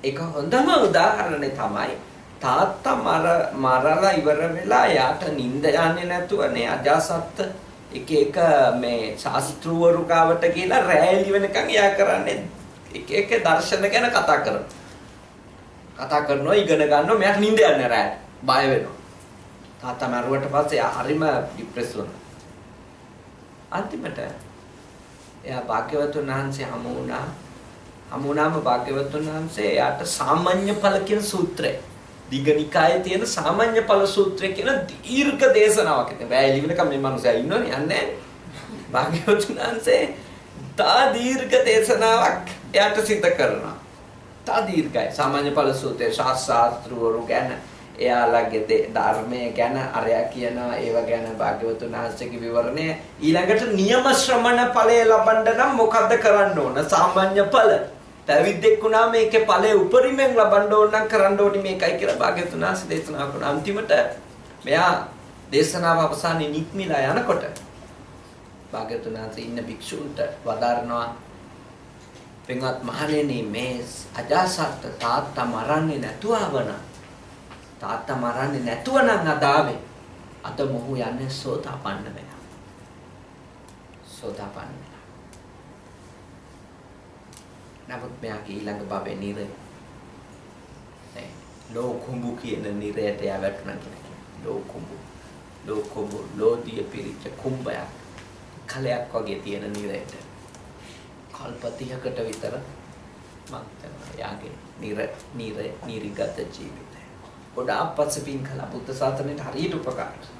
ඒක හොඳම උදාහරණේ තමයි තාත්තා මරලා ඉවර වෙලා යාට නිින්ද යන්නේ නැතුවනේ අජාසත් එක මේ ශාස්ත්‍රවරු කාවට කියලා රැලි වෙනකන් එයා කරන්නේ එක දර්ශන ගැන කතා කරනවා ඉගෙන ගන්නවා මෙයාට නිින්ද යන්නේ රැට බය වෙනවා. තාත්තා මරුවට පස්සේ එයා හරිම ડિප්‍රෙස් වුණා. අන්තිමට එයා භාග්‍යවතුන් වහන්සේ හමු වුණාම භාග්‍යවතුන් වහන්සේ එයාට සාමාන්‍ය ඵල කියන සූත්‍රය දීඝනිකායේ තියෙන සාමාන්‍ය ඵල සූත්‍රය කියන දීර්ඝ දේශනාවක්. ඉතින් බෑ එළිවෙනකම් මේ මනුස්සයා ඉන්නෝනේ යන්නේ භාග්‍යවතුන් වහන්සේ තා දීර්ඝ දේශනාවක් එයාට සිද්ධ කරනවා. තා දීර්ඝයි සාමාන්‍ය ඵල සූත්‍රය ශාස්ත්‍රවරු ගැන එයාලගේ ධර්මයේ ගැන අරයා කියනවා ඒව ගැන භාග්‍යවතුන් වහන්සේගේ විවරණය ඊළඟට නියම ශ්‍රමණ ඵලය ලබන්න නම් මොකද්ද කරන්න ඕන සාමාන්‍ය ඵල පැවිද්දෙක් වුණා මේකේ ඵලය උපරිමයෙන් ලබන්න ඕන නම් කරන්න ඕනි මේකයි කියලා භාග්‍යවතුන් වහන්සේ දේශනා කරනවා. අන්තිමට මෙයා දේශනාව අවසානයේ නික්මිලා යනකොට භාග්‍යවතුන් වහන්සේ ඉන්න භික්ෂුන්ට වදාරනවා පින්වත් මහණෙනි මේ අජාසත් තාත්තා මරන්නේ නැතුවවන තාත්තා මරන්නේ නැතුව නම් අදාවේ අද මොහු යන්නේ සෝතාපන්න වෙනවා. සෝතාපන්න වෙනවා. නමුත් මෙයාගේ ඊළඟ භවයේ නිරය ලෝකුඹු කියන නිරයට යා වැටුණා කියලා. ලෝකුඹු ලෝදිය පිරිච්ච කුඹයක් කලයක් වගේ තියෙන නිරයට කල්ප 30කට විතර මම යාගේ නිරගත ජීවිතය. ගොඩාක් පස්සේ පින් කළා බුද්ධ ශාසනයට හරියට උපකාරයි.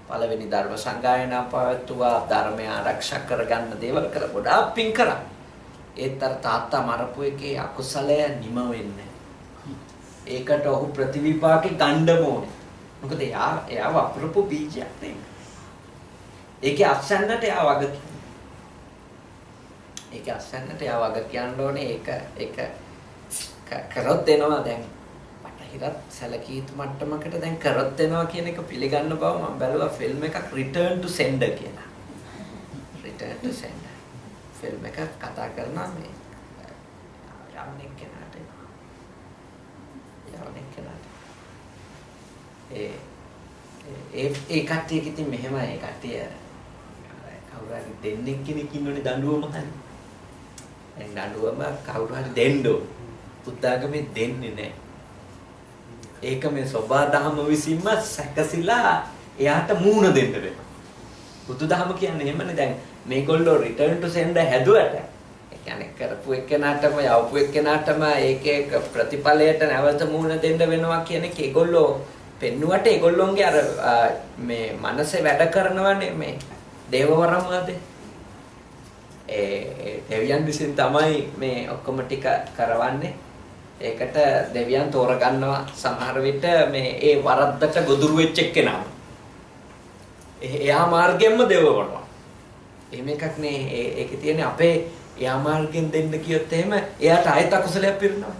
පළවෙනි ධර්ම සංගායනා පවත්වුවා ධර්මය ආරක්ෂා කරගන්න දේවල් කළා. ගොඩාක් පින් කරා. ඒතර තාත්තා මරපු එකේ අකුසලය නිම වෙන්නේ. ඒකට ඔහු ප්‍රතිවිපාකේ ගන්න ඕනේ. මොකද එයා වපුරපු බීජයක් නේ. ඒකේ අස්සන්නට එයා වග ඒකේ අස්සන්නට එයා වග කියන්න ඕනේ. ඒක කරොත් එනවා දැන්. බටහිරත් සැලකිය යුතු මට්ටමකට දැන් කරොත් එනවා කියන එක පිළිගන්න බව මම බැලුවා ෆිල්ම් එකක් Return to Sender කියලා. Return to Sender. ෆිල්ම් එක කතා කරනවා මේ යන්නේ කෙනාට. ඒ කට්ටියක ඉතින් මෙහෙමයි ඒ කට්ටිය කවුරු හරි දෙන්නෙක් කෙනෙක් ඉන්නෝනේ දඬුවම හරි. දැන් දඬුවම කවුරු හරි දෙන්න ඕන. බුද්ධාගමේ දෙන්නේ නැහැ. ඒක මේ සෝබා දහම විසින්ම සැකසিলা එයාට මූණ දෙන්න වෙනවා. බුදුදහම කියන්නේ එහෙමනේ. දැන් මේගොල්ලෝ Return to Sender හැදුවට ඒ කියන්නේ කරපු එක්කෙනාටම යවපු එක්කෙනාටම ඒකේ ප්‍රතිඵලයට නැවත මූණ දෙන්න වෙනවා කියන එක ඒගොල්ලෝ පෙන්නුවට ඒගොල්ලොන්ගේ අර මේ මනසේ වැඩ කරනවනේ මේ දේවවරමද ඒ දෙවියන් විසින් තමයි මේ ඔක්කොම ටික කරවන්නේ. ඒකට දෙවියන් තෝරගන්නවා සමහර විට මේ ඒ වරද්දට ගොදුරු වෙච්ච එක්කෙනාම. එයා මාර්ගයෙන්ම දේවවරනවා. එහෙම එකක් නේ ඒකේ තියෙන්නේ අපේ එයා මාර්ගෙන් දෙන්න කියොත් එහෙම එයාට ආයෙත් අකුසලයක් පිරෙනවා.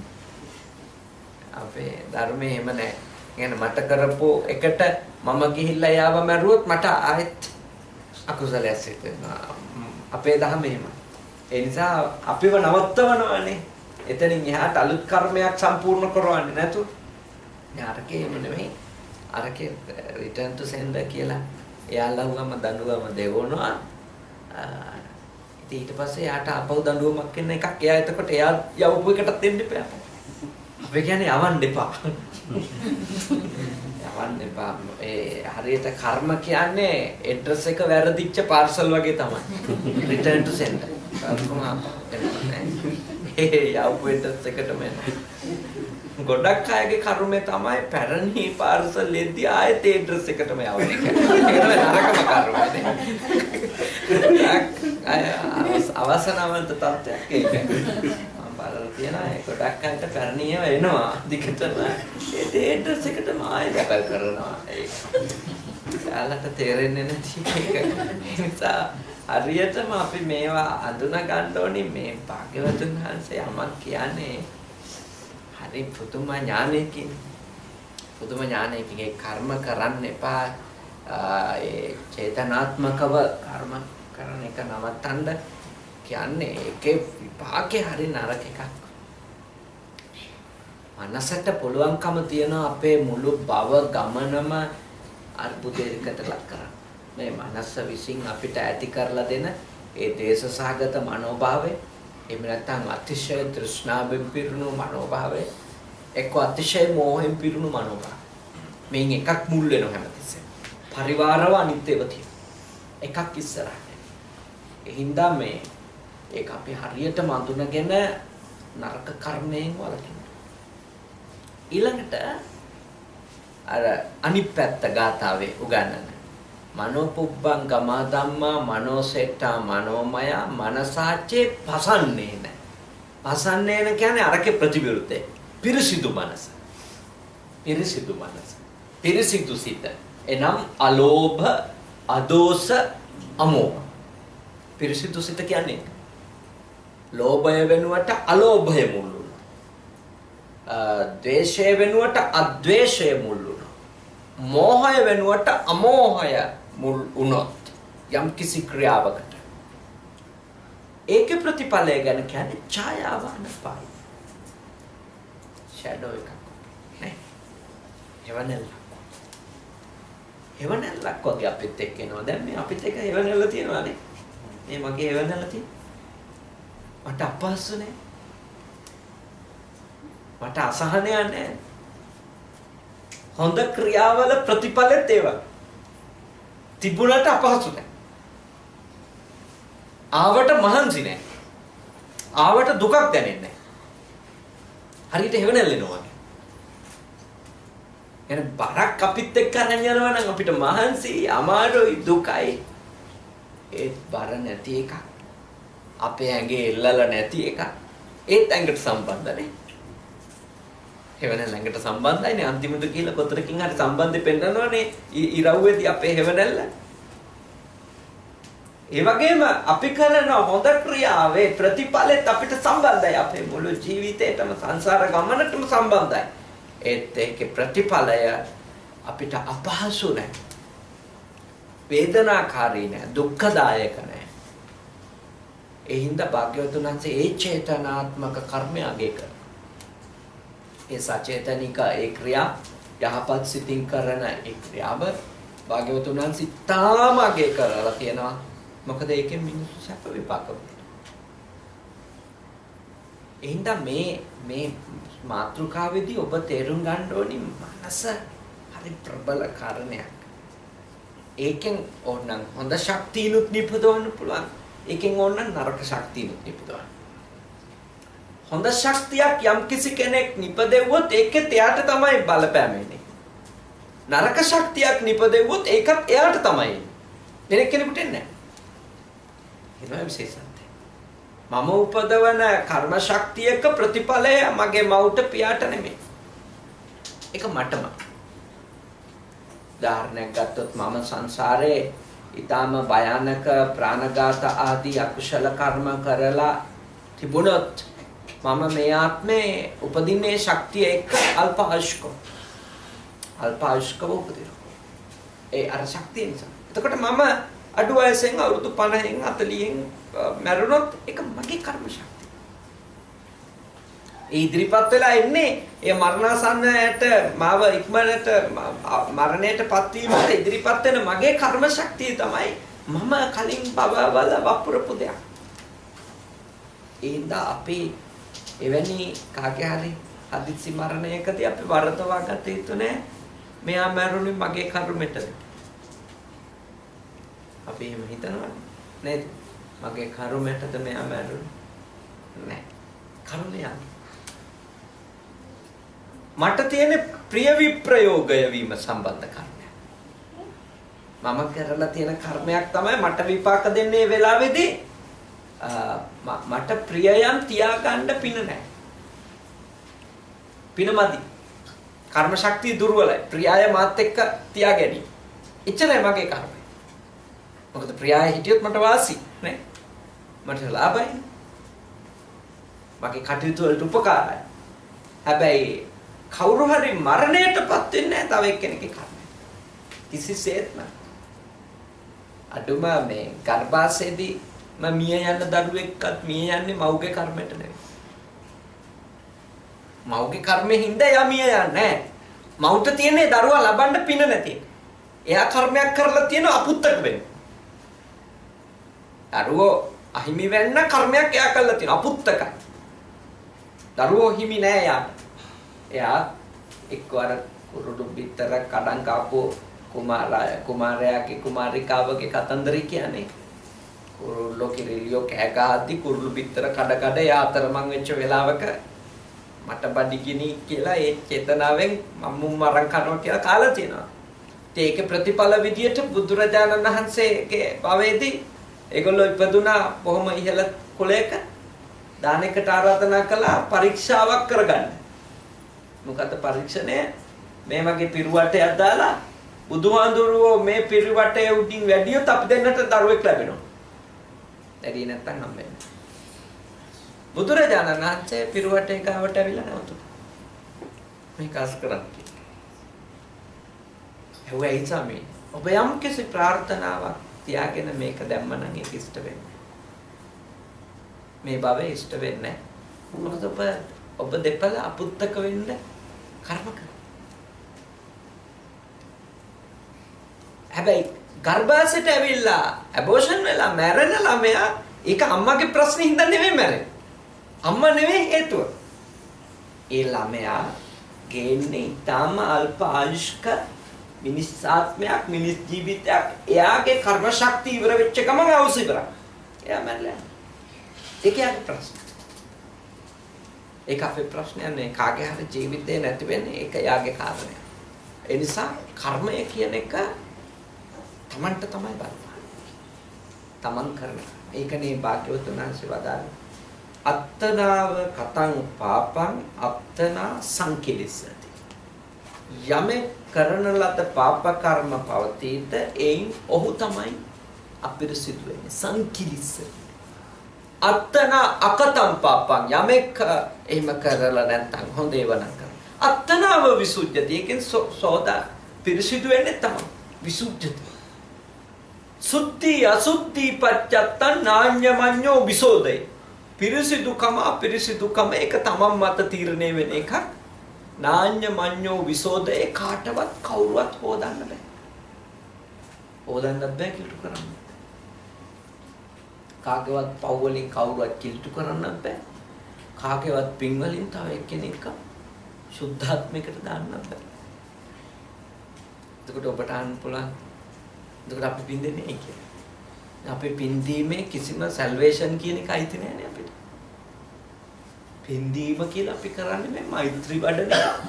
අපේ ධර්මයේ එහෙම නැහැ. يعني මට කරපු එකට මම ගිහිල්ලා යාව මරුවොත් මට ආයෙත් අකුසලයක් සිද්ධ වෙනවා. අපේ ධර්ම එහෙමයි. ඒ නිසා අපිව නවත්තවනවානේ. එතනින් එහාට අලුත් කර්මයක් සම්පූර්ණ කරවන්නේ නැතු. යාරකේ එහෙම නෙමෙයි. අරකේ Return to Sender කියලා එයාලවම දඬුවම දෙවනවා. ඊට පස්සේ යාට අපව දඬුවමක් වෙන එකක් එයා එතකොට එයා යවපු එකටත් දෙන්න එපා. අපි කියන්නේ යවන්න එපා. යවන්න එපා. ඒ හරියට කර්ම කියන්නේ ඇඩ්‍රස් එක වැරදිච්ච පාර්සල් වගේ තමයි. Return to Sender. යවපු ඇඩ්‍රස් එකටම එනවා. ගොඩක් අයගේ කර්මය තමයි පැරණි පාර්සල් එද්දී ආයෙත් ඇඩ්‍රස් එකටම යවන එක. ඒක තමයි නරකම කර්මනේ. අවසනවන්ත තත්ත්වයක් ඒක. මම බලලා තියෙනවා ඒ ගොඩක් අයට පැරණියම එනවා. දිගටම ඒ ඇඩ්‍රස් එකටම ආයෙ දැකල් කරනවා. ඒක. යාලට තේරෙන්නේ නැති එක. ඒ නිසා හරියටම අපි මේවා අඳුන ගන්න ඕනේ මේ භාග්‍යවතුන් වහන්සේ යමක් කියන්නේ හරි පුදුම ඥානයකින් ඒ කර්ම කරන්න එපා ඒ චේතනාත්මකව කර්ම කරන එක නවත්තන්න කියන්නේ ඒකේ විපාකේ හරි නරක එකක්. මනසට පුළුවන්කම තියෙන අපේ මුළු භව ගමනම අර්බුදයකට ලක් කරන්න. මේ මනස විසින් අපිට ඇති කරලා දෙන ඒ දේශසහගත මනෝභාවය එහෙම නැත්නම් අතිශය තෘෂ්ණාවෙන් පිරුණු මනෝභාවය එක්ක අතිශය මෝහයෙන් පිරුණු මනෝභාවය මේන් එකක් මුල් වෙනවා හැමතිස්සෙම පරිවාරව අනිත්‍යව තියෙන එකක් ඉස්සරහට එහින්දා මේ ඒක අපි හරියටම අඳුනගෙන නරක කර්මයෙන් වළකින්න ඊළඟට අර අනිත් පැත්ත ගාථාවේ උගන්වන මනෝපුබ්බං ගමා ධම්මා මනෝසෙට්ටා මනෝමය මනසාචේ පසන්නේන කියන්නේ අරකේ ප්‍රතිවිරුද්ධය පිරිසිදු මනස පිරිසිදු සිත එනම් අලෝභ අදෝස අමෝහ පිරිසිදු සිත කියන්නේ ලෝභය වෙනුවට අලෝභය මුල් වුණා ද්වේෂය වෙනුවට අද්වේෂය මුල් වුණා මෝහය වෙනුවට අමෝහය මුල් වුණොත් යම් කිසි ක්‍රියාවකට ඒකේ ප්‍රතිඵලය ගැන කියන්නේ ඡායාව අනපායි. ෂැඩෝ එකක් නේ. හෙවණැල්ලක් වගේ අපිත් එක්ක එනවා. දැන් මේ අපිත් එක්ක හෙවණැල්ල තියෙනවානේ. මේ මගේ හෙවණැල්ල තියෙනවා. මට අපහසු නෑ. මට අසහනයක් නෑ. හොඳ ක්‍රියාවල ප්‍රතිඵලෙත් ඒවා. තිබුණට අපහසු නෑ. ආවට මහන්සි නෑ. ආවට දුකක් දැනෙන්නේ නෑ. හරියට හෙවණැල්ලෙනවා වගේ. එන බරක් අපිත් එක්ක අරන් යනවා නම් අපිට මහන්සි අමාරුයි දුකයි. ඒත් බර නැති එකක්. අපේ ඇඟේ එල්ලලා නැති එකක්. ඒත් ඇඟට සම්බන්ධනේ. හෙවණැල්ල ඇඟට සම්බන්ධයිනේ අන්තිමට කියලා කොතරකින් හරි සම්බන්ධෙ පෙන්නනවනේ ඉරව්වේදී අපේ හෙවණැල්ල. ඒ වගේම අපි කරන හොඳ ක්‍රියාවේ ප්‍රතිඵලෙත් අපිට සම්බන්ධයි. අපේ මුළු ජීවිතේටම සංසාර ගමනටම සම්බන්ධයි. ඒත් ඒකේ ප්‍රතිඵලය අපිට අපහසු නැහැ. වේදනාකාරී නැහැ, දුක්ඛදායක නැහැ. ඒ හින්දා භාග්‍යවතුන් වහන්සේ ඒ චේතනාත්මක කර්මය අගය කරනවා. ඒ සචේතනික ඒ ක්‍රියා යහපත් සිතින් කරන ඒ ක්‍රියාව භාග්‍යවතුන් වහන්සේ තාම අගය කරලා තියෙනවා. මොකද ඒකෙන් මිනිස්සු සැප විපාක වෙනවා. එහෙනම් මේ මාතෘකාවේදී ඔබ තේරුම් ගන්න ඕනි මනස හරි ප්‍රබල කාරණයක්. ඒකෙන් ඕනනම් හොඳ ශක්තියනුත් නිපදවන්න පුළුවන්. ඒකෙන් ඕනනම් නරක ශක්තියනුත් නිපදවන්න. හොඳ ශක්තියක් යම් කිසි කෙනෙක් නිපදෙව්වොත් ඒකේ එයාට තමයි බලපෑම එන්නේ. නරක ශක්තියක් නිපදෙව්වොත් ඒකත් එයාට තමයි එන්නේ. වෙන කෙනෙකුට එන්නේ නැහැ. ඒක විශේෂයි. මම උපදවන කර්ම ශක්තියක ප්‍රතිඵලය මගේ මවුට පියාට නෙමෙයි. ඒක මටම. උදාහරණයක් ගත්තොත් මම සංසාරේ ඊටාම භයානක ප්‍රාණඝාත ආදී අකුශල කර්ම කරලා තිබුණොත් මම මේ ආත්මේ උපදින්නේ ශක්තිය එක්ක අල්පායුෂ්කව උපදිනවා. ඒ අර ශක්තිය නිසා. එතකොට මම අඩු වයසෙන් අවුරුදු 50න් 40න් මරුණොත් ඒක මගේ කර්ම ශක්තිය. ඒ ඉදිරිපත් වෙලා එන්නේ ඒ මරණාසන්නයට මාව ඉක්මනට මරණයටපත් වීමට ඉදිරිපත් වෙන මගේ කර්ම ශක්තිය තමයි මම කලින් බබවල වපුරපු දෙයක්. ඒඳ අපි එවැනි කාගේ හරි හදිසි මරණයකදී අපි වරදවා ගත යුතු නෑ. මෙයා මරුනේ මගේ කර්මෙටද? අපි එහෙම හිතනවා නේද? මගේ කර්මයටද මෙයා මැරුණේ? නෑ. කර්මය. මට තියෙන ප්‍රිය විප්‍රයෝගය වීම සම්බන්ධ කර්මයක්. මම කරලා තියෙන කර්මයක් තමයි මට විපාක දෙන්නේ මේ වෙලාවේදී. මට ප්‍රියයන් තියාගන්න පින නෑ. පින මදි. කර්ම ශක්තිය දුර්වලයි. ප්‍රියය මාත් එක්ක තියාගැනීම. එච්චරයි මගේ කර්මය. මොකද ප්‍රියය හිටියොත් මට වාසි නේ. මට ලාභයි. මගේ කටයුතු වලට උපකාරයි. හැබැයි කවුරු හරි මරණයටපත් වෙන්නේ නැහැ තව එක්කෙනෙක්ගේ කර්මය. කිසිසේත්ම. අඩුම මේ ගර්භාෂයේදී මිය යන දරුවෙක්වත් මිය යන්නේ මව්ගේ කර්මයට නෙවෙයි. මව්ගේ කර්මෙන් හින්දා යා මිය යන්නේ නැහැ. මව්ට තියෙන්නේ දරුවා ලබන්න පින නැති. එයා කර්මයක් කරලා තියෙන අපුත්තක වෙන්නේ. දරුවෝ අහිමි වෙන්න කර්මයක් එයා කළා තියෙන අපුත්තකයි. දරුවෝ හිමි නෑ යාට. එයා එක්වර කුරුඩු බිත්තර කඩන් කාපු කුමාරයාගේ කුමාරිකාවගේ කතන්දරය කියන්නේ. කුරුල්ලෝ කිරිලියෝ කෑ ගහද්දි කුරුළු බිත්තර කඩ එයා අතරමං වෙච්ච වෙලාවක මට බඩගිනි කියලා ඒ චේතනාවෙන් මම්මුම් මරන් කරනවා කියලා කාලා තියෙනවා. ඒකේ ප්‍රතිඵල විදියට බුදුරජාණන් වහන්සේගේ භවයේදී ඒගොල්ලෝ ඉපදුනා බොහොම ඉහළ කුලයක දානයකට ආරාධනා කළා පරීක්ෂාවක් කරගන්න. මොකද පරීක්ෂණය මේ වගේ පිරුවටයක් දාලා බුදුහාඳුරුවෝ මේ පිරුවටේ උඩින් වැඩියොත් අපි දෙන්නට දරුවෙක් ලැබෙනවා. වැඩි නැත්තම් හම්බෙන්නේ. බුදුරජාණන් වහන්සේ පිරුවටේ ගාවට ඇවිල්ලා නැවතුණා. මේක අස් කරන්නේ. එවැයි සමේ ඔබ යම් කිසි ප්‍රාර්ථනාවක් තියාගෙන මේක දැම්ම නම් ඒක ඉෂ්ට වෙන්නේ. මේ භවයේ ඉෂ්ට වෙන්නේ නැහැ. මොකද ඔබ දෙපළ අපුත්තක වෙන්න කර්ම කරා. හැබැයි ගර්භාෂයට ඇවිල්ලා ඇබෝෂන් වෙලා මැරෙන ළමයා ඒක අම්මගේ ප්‍රශ්නේ හින්දා නෙමෙයි මැරෙන්නේ. අම්මා නෙමෙයි හේතුව. ඒ ළමයා ගේන්නේ ඊටම අල්ප ආයුෂ්ක මිනිස් ආත්මයක් මිනිස් ජීවිතයක් එයාගේ කර්ම ශක්තිය ඉවර වෙච්ච ගමන් අවුස් ඉවරයි. එයා මැරෙලා. ඒකේ ප්‍රශ්න. ඒක අපේ ප්‍රශ්නයක් නෙවෙයි. කාගේ හරි ජීවිතේ නැති වෙන්නේ ඒක යාගේ කාරණයක්. ඒ නිසා කර්මය කියන එක තමන්ට තමයි බලපාන්නේ. තමන් කරන. ඒකනේ භාග්‍යවතුන් වහන්සේ වදාළේ. අත්තනාව කතං පාපං අත්තනා සංකිලිසති. යමෙක් කරන ලද පාප කර්ම පවතීද එයින් ඔහු තමයි අපිරිසිදු වෙන්නේ. සංකිලිසති. අත්තනා අකතං පාපං යමෙක් එහෙම කරලා නැත්නම් හොඳ ඒවා නම් කරන. අත්තනාව විසුද්ධිය. ඒකෙන් සෝදා පිරිසිදු වෙන්නේ තමයි. විසුද්ධිය. සුද්ධි අසුද්ධි පච්චත්තං නාඤ්ඤමඤ්ඤෝ විසෝදේ. පිරිසිදුකම අපිරිසිදුකම ඒක තමන් මත තීරණය වෙන එකක්. නාඤ්ඤමඤ්ඤෝ විසෝදේ කාටවත් කවුරුවත් හොදන්න බෑ. හොදන්න බෑ කිලු කරන්න. කාගේවත් පව් වලින් කවුරුවත් කිලු කරන්න බෑ. කාගේවත් පින් වලින් තව එක්කෙනෙක් සුද්ධාත්මයකට දාන්න බෑ. එතකොට ඔබට අහන්න පුළුවන් එතකොට අපි පින් දෙන්නේ නැහැ කියලා. අපේ පින් දීමේ කිසිම සල්වේෂන් කියන එක අයිති නැහැ අපිට. පින් දීම කියලා අපි කරන්නේ මේ මෛත්‍රී වඩන එක.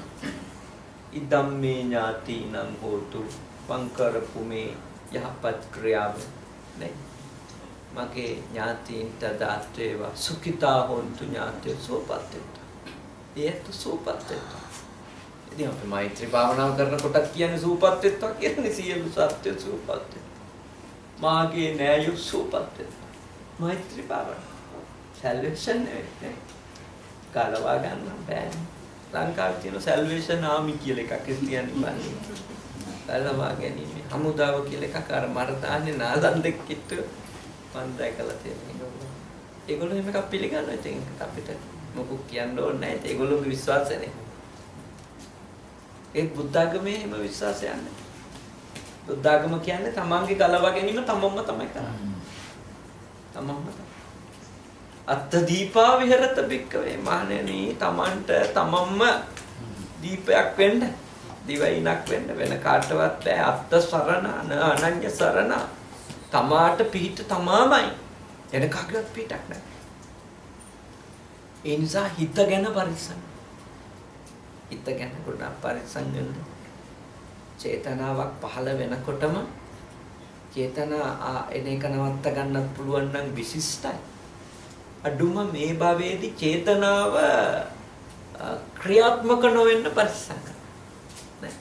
ඉදම්මේ ඥාතිනං හෝතු මං කරපු මේ යහපත් ක්‍රියාව නේ. මගේ ඥාතීන්ට දාත් වේවා සුඛිතා හොන්තු ඥාතයෝ සෝපත් වේවා. ඒත් සෝපත් වේවා. ඉතින් අපි මෛත්‍රී භාවනාව කරනකොට කියන්නේ සූපත් වෙත්වා කියන්නේ සියලු සත්‍ය සූපත් වෙත්වා. මාගේ නෑයු සූපත් වෙත්වා. මෛත්‍රී භාවනාව. සැල්වේෂන් නෙවෙයි. ගලවා ගන්න බෑ. ලංකාවේ තියෙන සැල්වේෂන් ආමි කියලා එකක් කියන්නේ බන්නේ. ගලවා ගැනීම. හමුදාව කියලා එකක් අර මරදාන්නේ නාලන්දෙක් කිට්ටු මන් දැකලා තියෙනවා. ඒගොල්ලෝ එහෙම එකක් පිළිගන්නවා. ඉතින් අපිට මොකක් කියන්න ඕනේ නැහැ. ඒගොල්ලෝගේ විශ්වාසනේ. ඒ බුද්ධාගමේ එහෙම විශ්වාසයක් නැහැ. බුද්ධාගම කියන්නේ තමන්ගේ ගලවා ගැනීම තමන්ම තමයි කරන්නේ. තමන්ම තමයි. අත්ත දීපා විහෙරත බික්කවේ මහණෙනි තමන්ට තමන්ම දීපයක් වෙන්න, දිවයිනක් වෙන්න වෙන කාටවත් බෑ. අත්ත සරණ අනන්‍ය සරණ තමාට පිහිට තමාමයි. එන කාගේවත් පිටක් නැහැ. ඒ නිසා හිත ගැන පරිස්සම්. හිත ගැන ගොඩක් පරිස්සම් වෙන්න. චේතනාවක් පහළ වෙනකොටම චේතනා එන එක නවත්ත ගන්නත් පුළුවන් නම් විශිෂ්ටයි. අඩුම මේ භවයේදී චේතනාව ක්‍රියාත්මක නොවෙන්න පරිස්සම් කරන්න.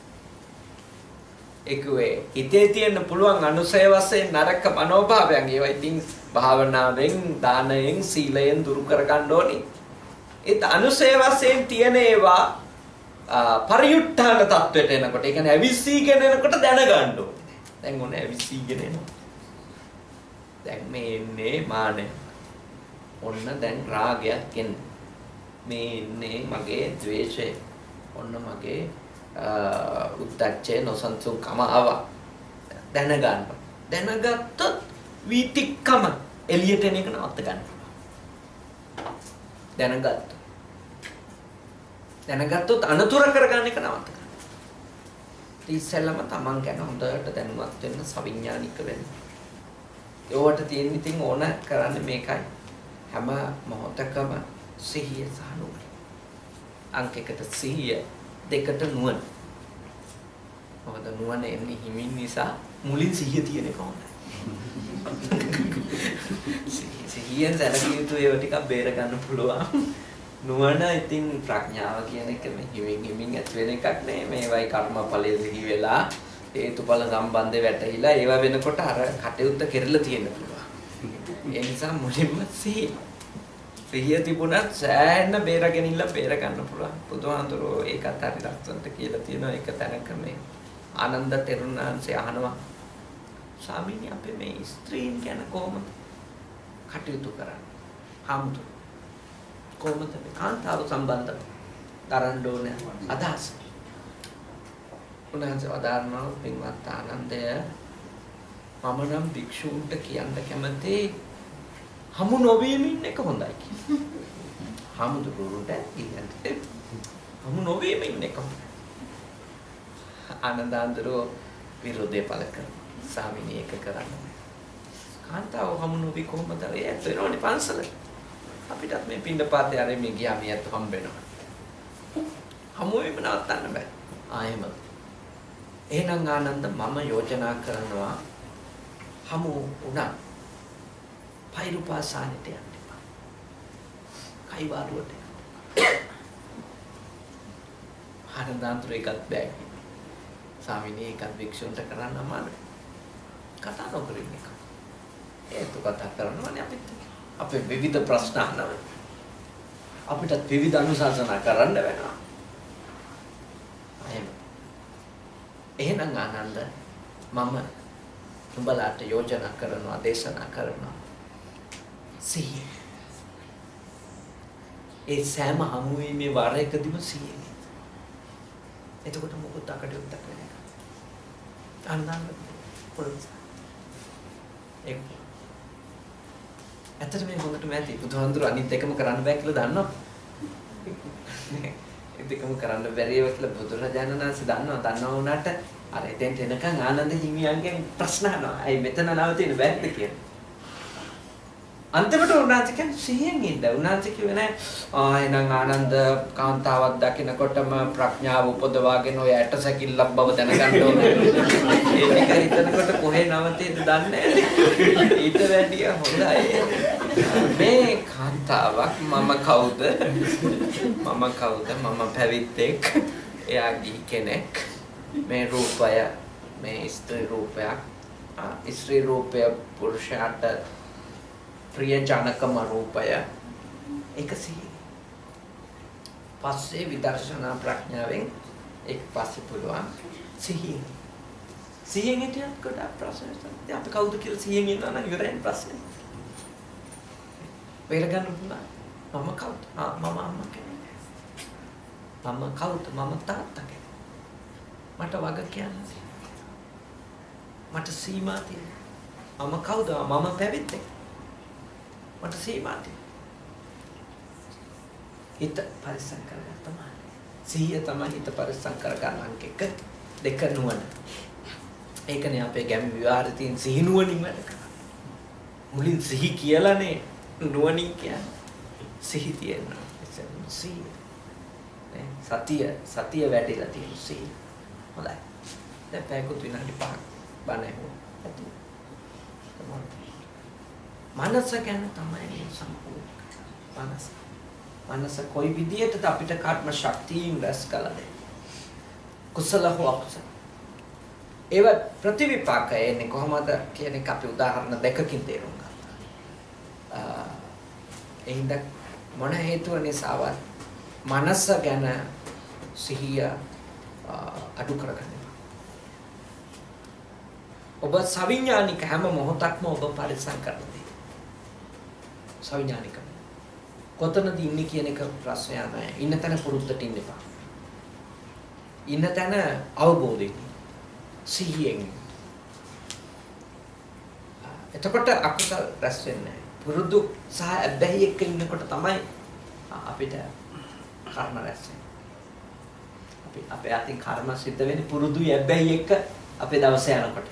ඒකේ හිතේ තියෙන පුළුවන් අනුසය වශයෙන් නරක මනෝභාවයන් ඒවා ඉතින් භාවනාවෙන් දානයෙන් සීලයෙන් දුරු කර ගන්න ඕනේ. ඒත් අනුසය වශයෙන් තියෙන ඒවා පරියුට්ඨාන තත්වයට එනකොට ඒ කියන්නේ ඇවිස්සීගෙන එනකොට දැනගන්න ඕනේ. දැන් ඔන්න ඇවිස්සීගෙන එනවා. දැන් මේ එන්නේ මානෙ. ඔන්න දැන් රාගයක් එන්නේ. මේ එන්නේ මගේ ද්වේෂය. ඔන්න මගේ උද්දච්චය නොසන්සුන්කම ආවා. දැනගන්න. දැනගත්තොත් වීතික්කම එළියට එන එක නවත්ත ගන්න. දැනගත්තොත් අනතුරු කරගන්න එක නවත්ත ගන්න. ඉතින්සෙල්ලම තමන් ගැන හොඳට දැනුවත් වෙන්න සවිඥානික වෙන්න. ඒවට තියෙන ඉතින් ඕන කරන්නේ මේකයි. හැම මොහොතකම සිහිය සහ නුවණ. අංකයකට සිහිය දෙකට නුවණ. මොකද නුවණ එන්නේ හිමින් නිසා මුලින් සිහිය තියෙන එක හොඳයි. සිහියෙන් සැලකිය යුතු ඒවා ටිකක් බේර ගන්න පුළුවන්. නුවණ ඉතින් ප්‍රඥාව කියන එක හිමින් ඇති වෙන එකක් නේ. මේවයි කර්මඵලයේ සිහි වෙලා හේතුඵල සම්බන්ධය වැටහිලා ඒවා වෙනකොට අර කටයුත්ත කෙරලා තියෙන්න පුළුවන්. ඒ නිසා මුලින්ම සිහිය තිබුණත් සෑහෙන බේරගෙන බේර ගන්න පුළුවන්. බුදුහාමුදුරුවෝ ඒකත් හරි ලස්සනට කියලා තියෙනවා. ඒක තැනක මේ ආනන්ද තෙරුණාංශය අහනවා. ස්වාමීනි අපි මේ ස්ත්‍රීන් ගැන කොහොමද කටයුතු කරන්නේ? හාමුදුරුවෝ කොහොමද මේ කාන්තාව සම්බන්ධව දරන්න ඕනේ අදහස. උන්වහන්සේ වදාරනවා පින්වත් ආනන්දය මම නම් භික්ෂූන්ට කියන්න කැමති හමු නොවීම ඉන්න එක හොඳයි කියලා. හාමුදුරුවෝට කියන්නේ හමු නොවීම ඉන්න එක හොඳයි. ආනන්දාන්දරෝ විරෝධය පළ කරනවා. ස්වාමීනි ඒක කරන්න බෑ. කාන්තාව හමු නොවි කොහොමද? ඒත් වෙනවනේ පන්සල. අපිටත් මේ පින්ඩපාතේ ආරෙ මේ ගියා මියත් හම්බ වෙනවා. හමු වෙන්න නවත්තන්න බෑ. ආයෙම. එහෙනම් ආනන්ද මම යෝජනා කරනවා හමු උනා පෛරුපාසානෙට යන්න එපා. කයිවාරුවට. ආනන්දාන්තර එකත් බෑ. ස්වාමීනි ඒකත් වික්ෂුන්ට කරන්න අමාරුයි. කතා නොකරින් එක. ඒත් කතා කරනවානේ අපිත්. අපේ විවිධ ප්‍රශ්න අහනවා. අපිටත් විවිධ අනුශාසනා කරන්න වෙනවා. එහෙනම් ආනන්ද මම උඹලාට යෝජනා කරනවා දේශනා කරනවා සිහිය. ඒ සෑම හමුවීමේ වාර එකදීම සිහිය. එතකොට මොකද අකටයුත්තක් වෙන්නේ? ආනන්ද පොරොත් ඒක ඇත්තට මේ හොඳටම ඇති බුදුහාමුදුරු අනිත් එකම කරන්න බෑ කියලා දන්නවා. ඒකම කරන්න බැරිව කියලා බුදුරජාණන් වහන්සේ දන්නවා වුණාට අර එතෙන්ට එනකන් ආනන්ද හිමියන්ගෙන් ප්‍රශ්න අහනවා. අයි මෙතන නවතින බැරිද කියලා. අන්තිමට උන්වහන්සේ කියන්නේ සිහියෙන් ඉන්න. උන්වහන්සේ කිව්වේ නෑ එහෙනම් ආනන්ද කාන්තාවක් දකිනකොටම ප්‍රඥාව උපදවාගෙන ඔය ඇට සැකිල්ලක් බව දැනගන්න ඕනේ. ඒක හිතනකොට කොහේ නවතිනද දන්නේ නෑ. ඊට වැඩිය හොඳයි. මේ කාන්තාවක් මම කවුද? මම පැවිද්දෙක්. එයා ගිහි කෙනෙක්. මේ රූපය මේ ස්ත්‍රී රූපයක්. ස්ත්‍රී රූපය පුරුෂයාට ප්‍රිය ජනකම රූපය ඒක සිහිය. පස්සේ විදර්ශනා ප්‍රඥාවෙන් එක් පස්සේ පුළුවන් සිහිය. සිහියෙන් හිටියත් ගොඩාක් ප්‍රශ්න තියෙනවා. අපි කවුද කියලා සිහියෙන් ඉන්නවා නම් ඉවරයි ප්‍රශ්නේ. වෙල ගන්න පුළුවන්. මම කවුද? මම අම්මා කෙනෙක්. මම කවුද? මම තාත්තා කෙනෙක්. මට වග කියන්න. මට සීමා තියෙනවා. මම කවුද? මම පැවිද්දෙක්. මට සීමා තියෙනවා. හිත පරිස්සම් කරගන්න තමයි. සිහිය තමයි හිත පරිස්සම් කරගන්න අංක 1 2 නුවණ. ඒකනේ අපේ ගැමි විවරේ තියෙන සිහි නුවණින් වැඩ කරන්නේ. මුලින් සිහි කියලානේ නුවණින් කියන්නේ. සිහි තියෙනවා. සිහිය. සතිය වැඩිලා තියෙන සිහිය. හොඳයි. දැන් පැයකට විනාඩි 5ක් බණ ඇහුවා. මනස ගැන තමයි සම්පූර්ණ මනස කොයි විදියටද අපිට කර්ම ශක්තියින් රැස් කළද කුසල හෝ අකුසල ඒව ප්‍රතිවිපාක එන්නේ කොහොමද කියන එක අපි උදාහරණ දෙකකින් තේරුම් ගන්නවා. එහෙනම් මොන හේතුව නිසාවත් මනස ගැන සිහිය අඩු කරගන්න. ඔබ සවිඥානික හැම මොහොතක්ම ඔබ පරිස්සම් කරනවා. සවිඥානික කොතනද ඉන්නේ කියන එක ප්‍රශ්නයක් නෑ. ඉන්න තැන පුරුද්දට ඉන්න එපා. ඉන්න තැන අවබෝධයෙන් සිහියෙන්. එතකොට අකුසල රැස් වෙන්නේ නෑ. පුරුදු සහ අබ්බැහි එක්ක ඉන්නකොට තමයි අපිට කර්ම රැස් වෙන්නේ. අපේ අතින් කර්ම සිද්ධ වෙන්නේ පුරුදුයි අබ්බැහි එක්ක අපේ දවස යනකොට.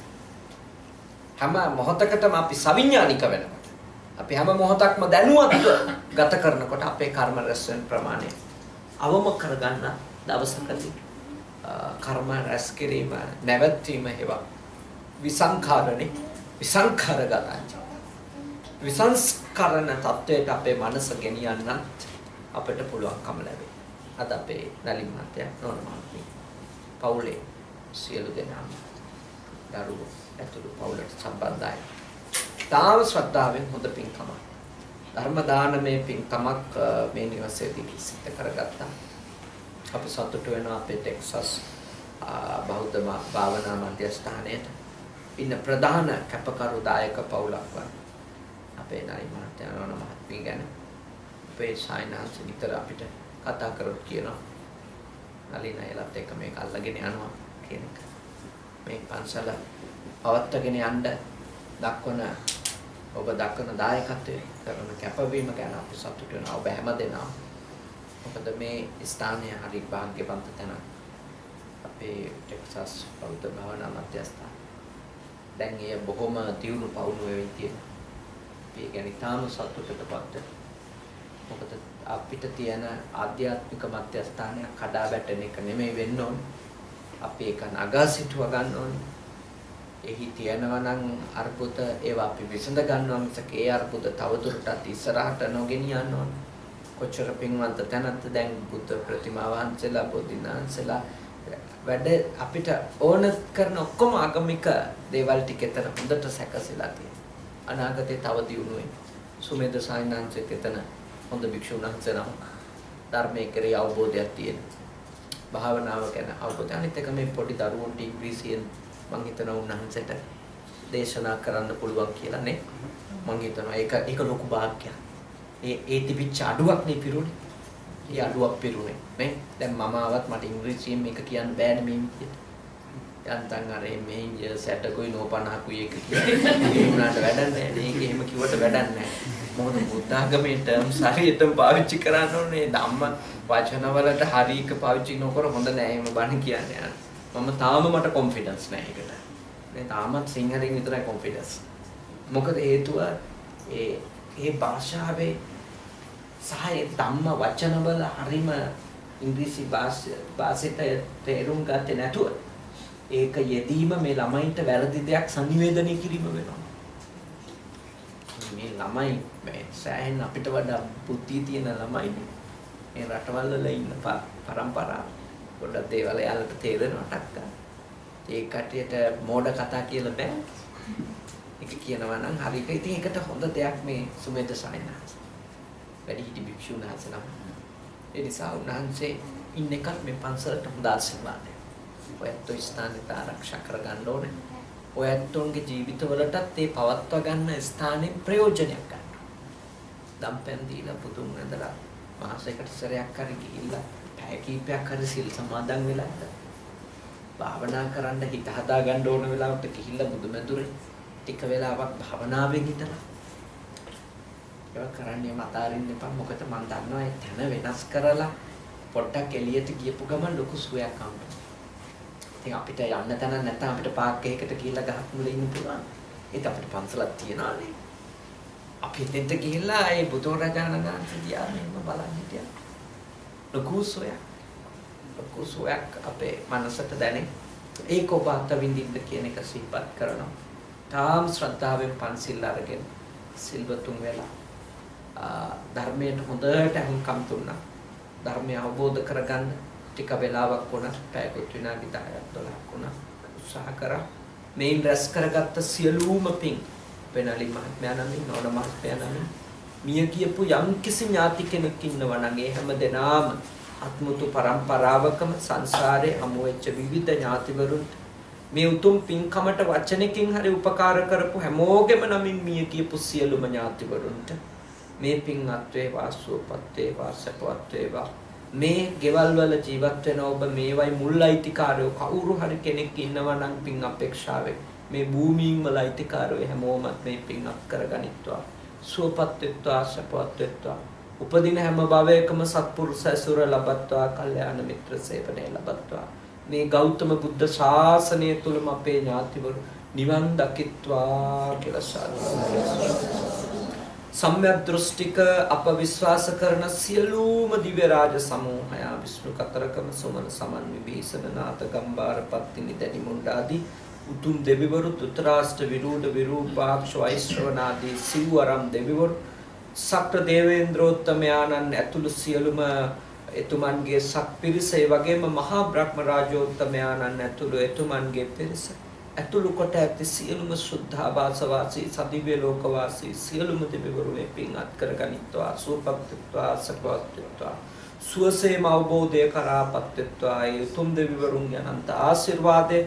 හැම මොහොතකටම අපි සවිඥානික වෙනවා. අපි හැම මොහොතක්ම දැනුවත්ව ගත කරනකොට අපේ කර්ම රැස් වෙන ප්‍රමාණය අවම කරගන්න දවසකදී කර්ම රැස් කිරීම නැවැත්වීම හේවා විසංඛාරණේ විසංඛාරගතයි. විසංස්කරණ තත්වයට අපේ මනස ගෙනියන්නත් අපිට පුළුවන්කම ලැබේ. අද අපේ නලින් මහත්තයා නෝනමාත්මි පවුලේ සියලු දෙනාම දරුවෝ ඇතුළු පවුලට සම්බන්ධයි. තාම ශ්‍රද්ධාවෙන් හොඳ පින්කමක් ධර්ම දානමය පින්කමක් මේ නිවසේදී සිද්ධ කරගත්තා. අපි සතුටු වෙනවා අපේ ටෙක්සස් බෞද්ධ භාවනා මධ්‍යස්ථානයේ ඉන්න ප්‍රධාන කැපකරු දායක පවුලක් වන අපේ නයි මහත්තයා නෝන මහත්මිය ගැන අපේ සායනාංශ විතර අපිට කතා කරොත් කියනවා නලින එලත් එක මේක අල්ලගෙන යනවා කියන එක. මේ පන්සල පවත්වාගෙන යන්න දක්වන ඔබ දක්වන දායකත්වයේ කරන කැපවීම ගැන අපි සතුටු වෙනවා. ඔබ හැමදෙනාම. මොකද මේ ස්ථානය හරි භාග්‍යවන්ත තැනක්. අපේ ටෙක්සස් බෞද්ධ භාවනා මධ්‍යස්ථාන. දැන් එය බොහොම දියුණු පවුණු වෙවි තියෙනවා. අපි ගැන තාම සතුටටපත්. මොකද අපිට තියෙන ආධ්‍යාත්මික මධ්‍යස්ථානයක් කඩා වැටෙන එක නෙමෙයි වෙන්න ඕනේ. අපි ඒක නගා සිටුව ගන්න ඕනේ. එහි තියෙනවා නම් අර්බුද ඒවා අපි විසඳ ගන්නවා මිසක ඒ අර්බුද තවදුරටත් ඉස්සරහට නොගෙනියන්න ඕනේ. කොච්චර පින්වන්ත තැනක්ද දැන් බුද්ධ ප්‍රතිමා වහන්සේලා බෝධිනාන්සලා වැඩ අපිට ඕන කරන ඔක්කොම ආගමික දේවල් ටික එතන හොඳට සැකසීලා තියෙනවා. අනාගතේ තව දියුණුවේ සුමේද සායනාංශයක එතන හොඳ භික්ෂුන් වහන්සේලා ධර්මයේ කෙරෙහි අවබෝධයක් තියෙන. භාවනාව ගැන අවබෝධය. අනිත් එක මේ පොඩි දරුවන්ට ඉංග්‍රීසියෙන් මම හිතනවා උන්වහන්සේට දේශනා කරන්න පුළුවන් කියලා නේ. මම හිතනවා ඒක ලොකු භාග්‍යයක්. ඒ තිබිච්ච අඩුවක් නේ පිරුනේ. ඒ අඩුවක් පිරුනේ නේ. දැන් මම ආවත් මට ඉංග්‍රීසියෙන් මේක කියන්න බෑනේ මේ විදිහට. යන්තම් අර මේ සැටකුයි නෝපනහකුයි එක කියලා. ඒ උනාට වැඩක් නැහැ. මේක එහෙම කිව්වට වැඩක් නැහැ. මොකද බුද්ධ ආගමේ ටර්ම්ස් හරියටම පාවිච්චි කරන්න ඕනේ. ධම්ම වචනවලට හරියක පාවිච්චි නොකර හොඳ නෑ එහෙම බණ කියන්නේ. මම තාම මට කොන්ෆිඩන්ස් නෑ ඒකට. මේ තාමත් සිංහලෙන් විතරයි කොන්ෆිඩන්ස්. මොකද හේතුව ඒ භාෂාවේ සහ ධම්ම වචනවල හරීම ඉංග්‍රීසි භාෂිත තේරුම් ගත්තේ නැතුව ඒක යෙදීම මේ ළමයින්ට වැරදි දෙයක් සංනිවේදනය කිරීම වෙනවා. මේ ළමයි මේ සෑහෙන අපිට වඩා බුද්ධිය තියෙන ළමයි මේ රටවල් වල ඉන්න පරම්පරාව පොඩ්ඩක් දේවල් යාලට තේරෙනවටක් ගන්න. ඒ කටියට මෝඩ කතා කියලා බෑ. ඒක කියනවා නම් හරි. ඉතින් ඒකට හොඳ දෙයක් මේ සුමේද සායනාංශ. වැඩිහිටි භික්ෂුන් වහන්සේ නම. ඒ නිසා උන්වහන්සේ ඉන්න එකත් මේ පන්සලට හොඳ ආශිර්වාදයක්. ඔයත් ස්ථානෙට ආරක්ෂා කරගන්න ඕනේ. ඔයත්තුන්ගේ ජීවිතවලටත් ඒ පවත්වා ගන්න ස්ථානෙන් ප්‍රයෝජනයක් ගන්න. දම්පැන් දීලා පුතුන් ඇඳලා මාසයකට සැරයක් හරි ගිහිල්ලා පැය කීපයක් හරි සිල් සමාදන් වෙලා ඉන්න. භාවනා කරන්න හිත හදා ගන්න ඕන වෙලාවට ගිහිල්ලා බුදුමැදුරේ ටික වෙලාවක් භාවනාවෙන් හිටලා. ඒක කරන්නේ මතාරින්න එපා. මොකද මම දන්නවා ඒ තැන වෙනස් කරලා පොඩ්ඩක් එළියට ගියපු ගමන් ලොකු සුවයක් හම්බෙනවා. ඉතින් අපිට යන්න තැන නැත්නම් අපිට පාක් එකකට ගිහිල්ලා ගහක් මුල ඉන්න පුළුවන්. ඒක අපිට පන්සලක් තියනවානේ. අපි එතෙන්ට ගිහිල්ලා ඒ බුදුරජාණන් වහන්සේ දිහා මෙහෙම බලන් හිටියා. ලොකු සුවයක් අපේ මනසට දැනේ. ඒක ඔබ අත්විඳින්න කියන එක සිහිපත් කරනවා. තාම ශ්‍රද්ධාවෙන් පන්සිල් අරගෙන සිල්වතුන් වෙලා ධර්මයට හොඳට අහුම්කම් දුන්නා. ධර්මය අවබෝධ කරගන්න ටික වෙලාවක් වුණා. පැයකට විනාඩි 10ක් 12ක් වුණා. උත්සාහ කරා. මේන් රැස් කරගත්ත සියලුම පින් වෙනලි මහත්මයා නමින් නෝන මහත්මයා නමින් මිය කියපු යම්කිසි ඥාති කෙනෙක් ඉන්නවා නම් ඒ හැම දෙනාම අත්මුතු පරම්පරාවකම සංසාරේ හමු වෙච්ච විවිධ ඥාතිවරුන්ට මේ උතුම් පින්කමට වචනකින් හරි උපකාර කරපු හැමෝගෙම නමින් මිය කියපු සියලුම ඥාතිවරුන්ට මේ පින් අත්වේ වාසුවපත් වාසපවත් වේවා. මේ ගෙවල් වල ජීවත් වෙන ඔබ මේවයි මුල් අයිතිකාරයෝ කවුරු හරි කෙනෙක් ඉන්නවා නම් පින් අපේක්ෂාවෙන් මේ භූමියින් වල අයිතිකාරයෝ හැමෝම මේ පින් අත් කරගනිත්වා. සුවපත් වෙත්වා සපවත් වෙත්වා. උපදින හැම භවයකම සත්පුරුෂ ඇසුර ලබත්වා. කල්යාණ මිත්‍ර සේවනය ලබත්වා. මේ ගෞතම බුද්ධ ශාසනය තුලම අපේ ඥාතිවරු නිවන් දකිත්වා කියලා සාදුකාරය. සම්‍යක් දෘෂ්ටික අප විශ්වාස කරන සියලුම දිව්‍ය රාජ සමූහය විෂ්ණු කතරකම සොමන සමන් විභීෂණ නාථ ගම්බාර පත්තිනි දැනි මුණ්ඩාදී උතුම් දෙවිවරු තුතරාෂ්ට විරූඪ විරූපාක්ෂ වෛශ්‍රවනාදී සිව්වරම් දෙවිවරු සක්‍ර දේවේන්ද්‍රෝත්තමයාණන් ඇතුළු සියලුම එතුමන්ගේ සත්පිරිස ඒ වගේම මහා බ්‍රහ්ම රාජෝත්තමයාණන් ඇතුළු එතුමන්ගේ පිරිස ඇතුළු කොට ඇති සියලුම ශුද්ධාවාස වාසී සදිව්‍ය ලෝක වාසී සියලුම දෙවිවරු මේ පින් අත් කරගනිත්වා. සුවපත්ත්වා සපවත්ත්වා සුවසේම අවබෝධය කරාපත්ත්වා. ඒ උතුම් දෙවිවරුන්ගේ අනන්ත ආශිර්වාදේ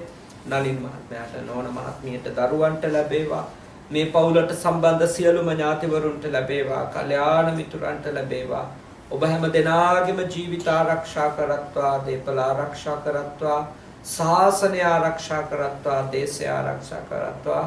නලින් මහත්මයාට නෝන මහත්මියට දරුවන්ට ලැබේවා. මේ පවුලට සම්බන්ධ සියලුම ඥාතිවරුන්ට ලැබේවා, කල්යාණ මිතුරන්ට ලැබේවා. ඔබ හැම දෙනාගේම ජීවිත ආරක්ෂා කරත්වා, දේපල ආරක්ෂා කරත්වා, ශාසනය ආරක්ෂා කරත්වා, දේශය ආරක්ෂා කරත්වා.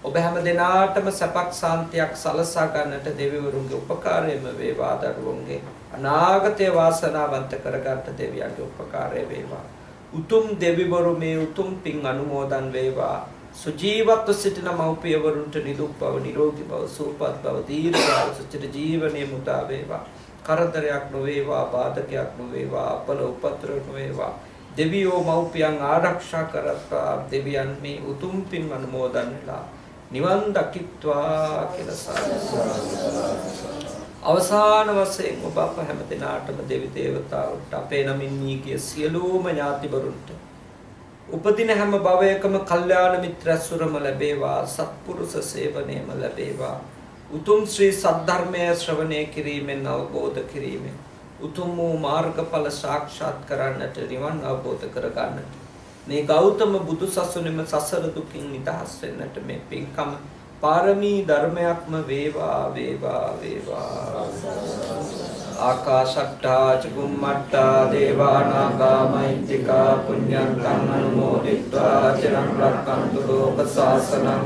ඔබ හැම දෙනාටම සපක් සාන්තියක් සලසා ගන්නට දෙවිවරුන්ගේ උපකාරයම වේවා. දරුවන්ගේ අනාගතය වාසනාවන්ත කරගන්න දෙවියන්ගේ උපකාරය වේවා. උතුම් දෙවිවරු මේ උතුම් පින් අනුමෝදන් වේවා. සුජීවත්ව සිටින මව්පියවරුන්ට නිදුක් බව, නිරෝගී බව, සුවපත් බව, දීර්ඝායුෂ චිර ජීවනයේ මුදා වේවා. කරදරයක් නොවේවා, බාධකයක් නොවේවා, අපල උපත්‍ර නොවේවා. දෙවියෝ මව්පියන් ආරක්ෂා කරත්වා. දෙවියන් මේ උතුම් පින් අනුමෝදන් වෙලා නිවන් දකිත්වා කියලා අවසාන වශයෙන් ඔබ අප හැම දිනාටම දෙවි දේවතාවුන්ට, අපේ නමින් නීගේ සියලුම ඥාතිවරුන්ට උපදින හැම භවයකම කල්යාණ මිත්‍රසුරම ලැබේවා, සත්පුරුෂ සේවනයේම ලැබේවා. උතුම් ශ්‍රී සද්ධර්මය ශ්‍රවණය කිරීමෙන්, අවබෝධ කිරීමෙන් උතුම් වූ මාර්ගඵල සාක්ෂාත් කරන්නට, නිවන් අවබෝධ කරගන්නට, මේ ගෞතම බුදු සසුනේම සසර දුකින් නිදහස් වෙන්නට මේ පින්කම පාරමී ධර්මයක්ම වේවා වේවා වේවා. ආකාශට්ටා චුම්මට්ටා දේවා නාග මහිත්‍තිකා පුඤ්ඤන්තං අනුමෝදිත්වා චිරං රක්ඛන්තු ලෝක ශාසනං.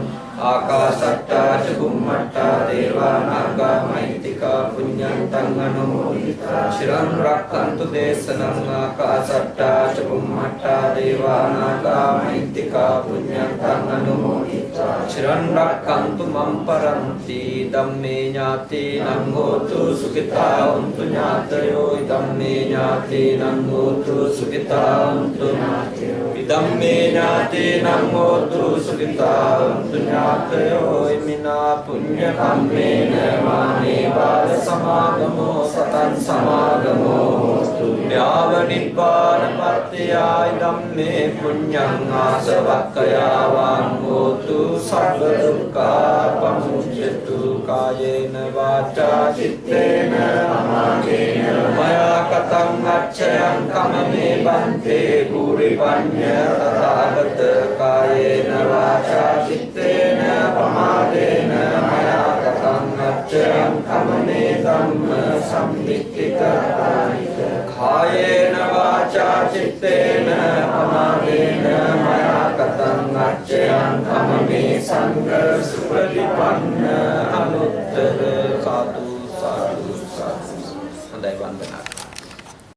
ආකාශට්ටා චුම්මට්ටා දේවා නාග මහිත්‍තිකා පුඤ්ඤන්තං අනුමෝදිත්වා චිරං රක්ඛන්තු දේශනං. ආකාශට්ටා චුම්මට්ටා දේවා නාග මහිත්‍තිකා පුඤ්ඤන්තං අනුමෝදිත්වා චිරං රක්ඛන්තු මම් පරන්ති. ධම්මේ ඥාතීනං හෝතු සුඛිතා හොන්තු ඥාතයෝ. ධම්මේ ඥාතීනං හෝතු සුඛිතා හොන්තු ඥාතයෝ. ධම්මේ ඥාතීනං හෝතු සුඛිතා හොන්තු ඥාතයෝ. ඉමිනා පුඤ්ඤ කම්මේන මානේ බාල සමාගමෝ සතං සමාගමෝ හෝතු. යාව නිබ්බාන පත්‍යාය ධම්මේ පුඤ්ඤං ආසවක්ඛයා වාං හෝතු. සබ්බ දුක්ඛා පමුච්ඡතු. කායේන වාචා චිත්තේන අමාදේන මයා කතං අච්ඡයං කමමේ බන්තේ පුරි පඤ්ඤ තථාගත. කායේන වාචා චිත්තේන පමාදේන මයා කතං අච්ඡයං කමමේ ධම්ම සම්දික්ඛිතානික. කායේන වාචා චිත්තේන පමාදේන මයා කතං අච්ඡයං කමමේ සංඝ සුපටිපන්න අනුත්තර. සාදු සාදු සාදු. හොඳයි වන්දනා.